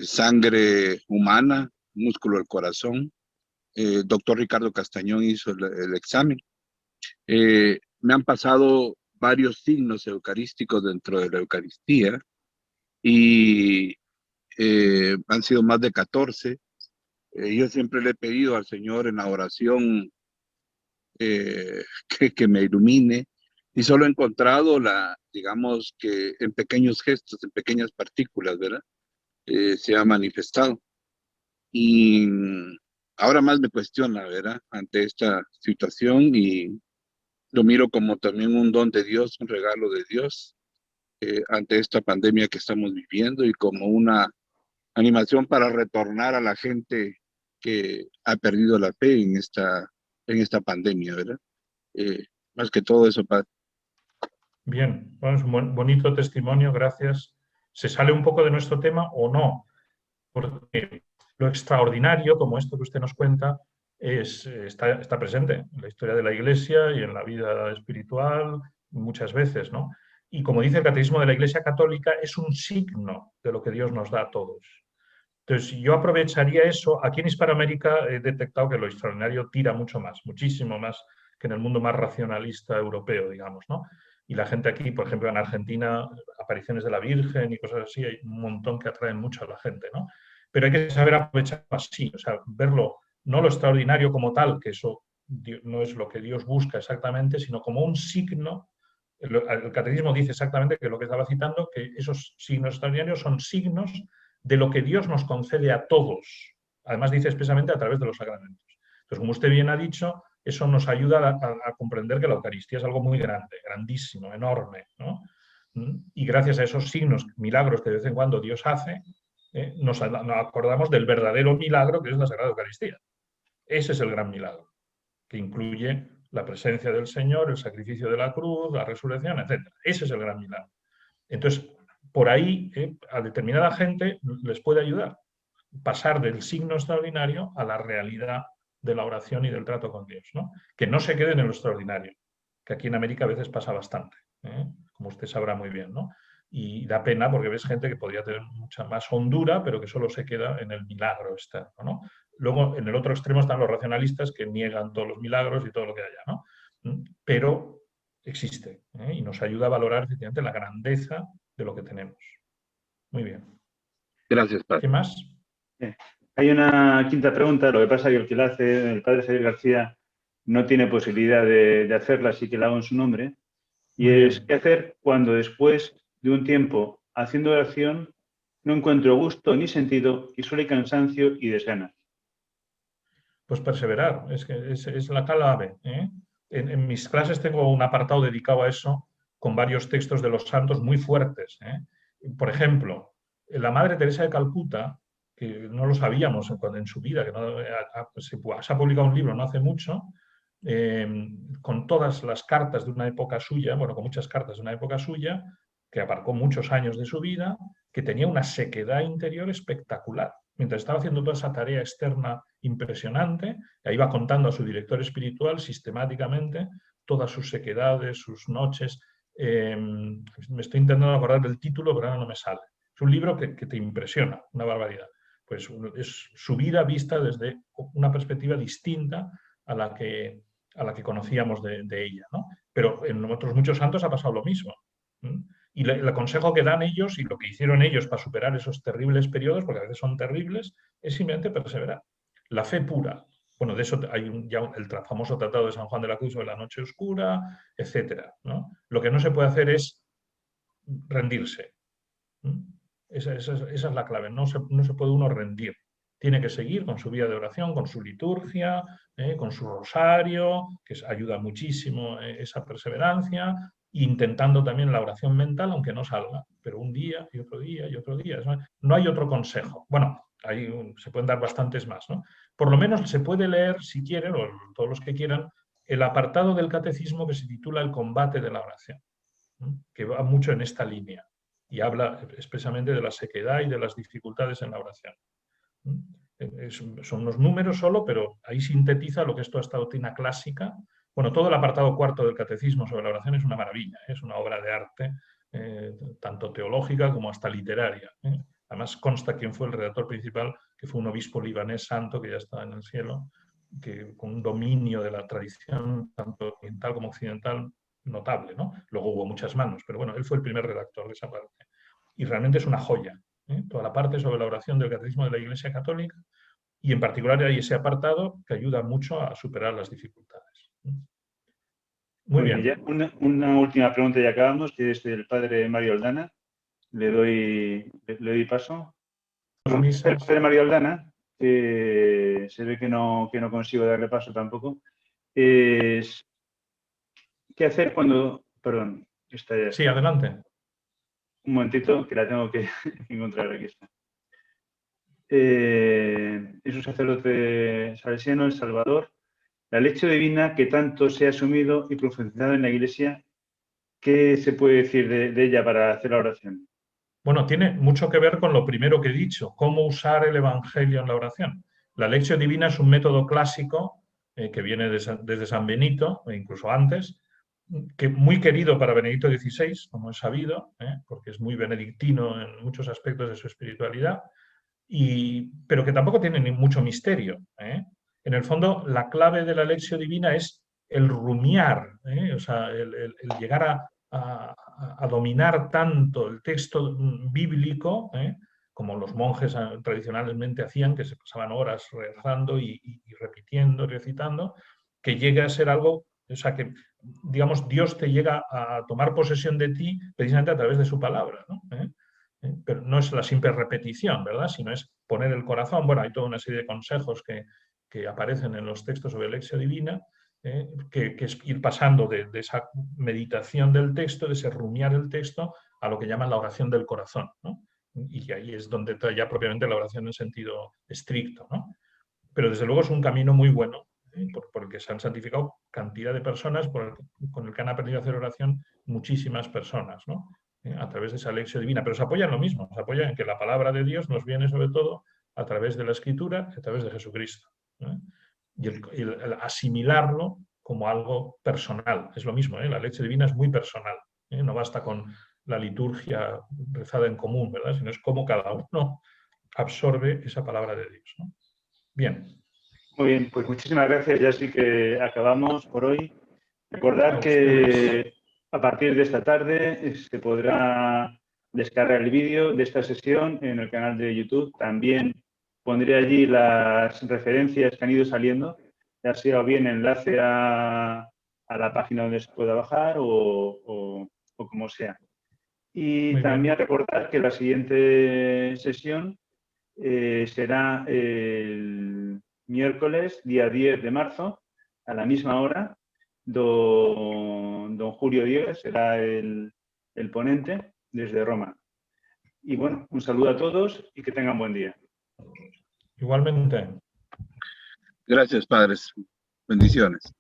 sangre humana, músculo del corazón. Doctor Ricardo Castañón hizo el examen. Me han pasado varios signos eucarísticos dentro de la Eucaristía y han sido más de 14. Yo siempre le he pedido al Señor en la oración que me ilumine, y solo he encontrado digamos que en pequeños gestos, en pequeñas partículas, ¿verdad? Se ha manifestado. Y ahora más me cuestiona, ¿verdad? Ante esta situación, y lo miro como también un don de Dios, un regalo de Dios, ante esta pandemia que estamos viviendo, y como una animación para retornar a la gente que ha perdido la fe en esta pandemia, ¿verdad? Más que todo eso, Padre. Bien, bueno, es un bonito testimonio, gracias. ¿Se sale un poco de nuestro tema o no? Porque lo extraordinario, como esto que usted nos cuenta, está presente en la historia de la Iglesia y en la vida espiritual muchas veces, ¿no? Y como dice el Catecismo de la Iglesia Católica, es un signo de lo que Dios nos da a todos. Entonces, yo aprovecharía eso. Aquí en Hispanoamérica he detectado que lo extraordinario tira mucho más, muchísimo más que en el mundo más racionalista europeo, digamos, ¿no? Y la gente aquí, por ejemplo, en Argentina, apariciones de la Virgen y cosas así, hay un montón que atraen mucho a la gente, ¿no? Pero hay que saber aprovecharlo así, o sea, verlo, no lo extraordinario como tal, que eso no es lo que Dios busca exactamente, sino como un signo. El catecismo dice exactamente que lo que estaba citando, que esos signos extraordinarios son signos de lo que Dios nos concede a todos. Además dice expresamente a través de los sacramentos. Entonces, como usted bien ha dicho, eso nos ayuda a comprender que la Eucaristía es algo muy grande, grandísimo, enorme, ¿no? Y gracias a esos signos, milagros que de vez en cuando Dios hace, nos acordamos del verdadero milagro que es la Sagrada Eucaristía. Ese es el gran milagro, que incluye la presencia del Señor, el sacrificio de la cruz, la resurrección, etc. Ese es el gran milagro. Entonces, por ahí, a determinada gente les puede ayudar pasar del signo extraordinario a la realidad de la oración y del trato con Dios, ¿no? Que no se queden en lo extraordinario, que aquí en América a veces pasa bastante, como usted sabrá muy bien, ¿no? Y da pena porque ves gente que podría tener mucha más hondura, pero que solo se queda en el milagro externo, ¿no? Luego, en el otro extremo están los racionalistas que niegan todos los milagros y todo lo que haya, ¿no? Pero existe, y nos ayuda a valorar efectivamente la grandeza de lo que tenemos. Muy bien. Gracias, Padre. ¿Qué más? Hay una quinta pregunta, lo que pasa es que el que la hace, el padre Javier García, no tiene posibilidad de hacerla, así que la hago en su nombre. Y es, ¿qué hacer cuando después de un tiempo haciendo oración no encuentro gusto ni sentido y solo hay cansancio y desganas? Pues perseverar, es que es la clave, ¿eh? En mis clases tengo un apartado dedicado a eso, con varios textos de los santos muy fuertes, ¿eh? Por ejemplo, la Madre Teresa de Calcuta, que no lo sabíamos en su vida, que se ha publicado un libro no hace mucho, con todas las cartas de una época suya, bueno, con muchas cartas de una época suya, que abarcó muchos años de su vida, que tenía una sequedad interior espectacular. Mientras estaba haciendo toda esa tarea externa impresionante, iba contando a su director espiritual sistemáticamente todas sus sequedades, sus noches. Me estoy intentando acordar del título, pero ahora no me sale. Es un libro que te impresiona, una barbaridad. Pues es su vida vista desde una perspectiva distinta a la que conocíamos de ella, ¿no? Pero en otros muchos santos ha pasado lo mismo. Y el consejo que dan ellos y lo que hicieron ellos para superar esos terribles periodos, porque a veces son terribles, es simplemente perseverar. La fe pura. Bueno, de eso hay el famoso tratado de San Juan de la Cruz sobre la noche oscura, etc., ¿no? Lo que no se puede hacer es rendirse. Esa es la clave. No se puede uno rendir. Tiene que seguir con su vida de oración, con su liturgia, con su rosario, que ayuda muchísimo esa perseverancia, intentando también la oración mental, aunque no salga, pero un día y otro día y otro día. No hay otro consejo. Bueno, se pueden dar bastantes más, ¿no? Por lo menos se puede leer, si quieren, o todos los que quieran, el apartado del catecismo que se titula El combate de la oración, que va mucho en esta línea y habla expresamente de la sequedad y de las dificultades en la oración. Son unos números solo, pero ahí sintetiza lo que es toda esta doctrina clásica. Bueno, todo el apartado cuarto del catecismo sobre la oración es una maravilla, es una obra de arte, tanto teológica como hasta literaria. Además consta quién fue el redactor principal, que fue un obispo libanés santo que ya está en el cielo, que con un dominio de la tradición tanto oriental como occidental notable, ¿no? Luego hubo muchas manos, pero bueno, él fue el primer redactor de esa parte. Y realmente es una joya, toda la parte sobre la oración del catecismo de la Iglesia Católica, y en particular hay ese apartado que ayuda mucho a superar las dificultades. Muy bien. Ya una última pregunta y acabamos, que es del padre Mario Aldana. Le doy paso. El padre Mario Aldana que se ve que no consigo darle paso tampoco, es qué hacer cuando... Perdón, está ya. Sí, adelante. Un momentito, que la tengo que encontrar. Aquí está. Es un sacerdote salesiano, El Salvador. La lección divina que tanto se ha asumido y profundizado en la Iglesia, ¿qué se puede decir de ella para hacer la oración? Bueno, tiene mucho que ver con lo primero que he dicho, cómo usar el Evangelio en la oración. La lección divina es un método clásico que viene desde San Benito, e incluso antes, que muy querido para Benedicto XVI, como es sabido, porque es muy benedictino en muchos aspectos de su espiritualidad, pero que tampoco tiene ni mucho misterio. En el fondo, la clave de la lección divina es el rumiar, o sea, el llegar a dominar tanto el texto bíblico, como los monjes tradicionalmente hacían, que se pasaban horas rezando y repitiendo, recitando, que llegue a ser algo, o sea, que, digamos, Dios te llega a tomar posesión de ti precisamente a través de su palabra, ¿no? Pero no es la simple repetición, ¿verdad? Sino es poner el corazón. Bueno, hay toda una serie de consejos que aparecen en los textos sobre Lectio Divina, que es ir pasando de esa meditación del texto, de ese rumiar el texto, a lo que llaman la oración del corazón, ¿no? Y ahí es donde está ya propiamente la oración en sentido estricto, ¿no? Pero desde luego es un camino muy bueno, porque se han santificado cantidad de personas con el que han aprendido a hacer oración muchísimas personas, ¿no? A través de esa lección divina. Pero se apoya en lo mismo, se apoya en que la palabra de Dios nos viene sobre todo a través de la Escritura, a través de Jesucristo. Y el asimilarlo como algo personal. Es lo mismo, la lección divina es muy personal. No basta con la liturgia rezada en común, ¿verdad? Sino es como cada uno absorbe esa palabra de Dios, ¿no? Bien. Muy bien, pues muchísimas gracias. Ya sí que acabamos por hoy. Recordad que a partir de esta tarde se podrá descargar el vídeo de esta sesión en el canal de YouTube. También pondré allí las referencias que han ido saliendo, ya sea bien enlace a la página donde se pueda bajar o como sea. Y también recordar que la siguiente sesión será el miércoles, día 10 de marzo, a la misma hora. Don Julio Diegues será el ponente desde Roma. Y bueno, un saludo a todos y que tengan buen día. Igualmente. Gracias, padres. Bendiciones.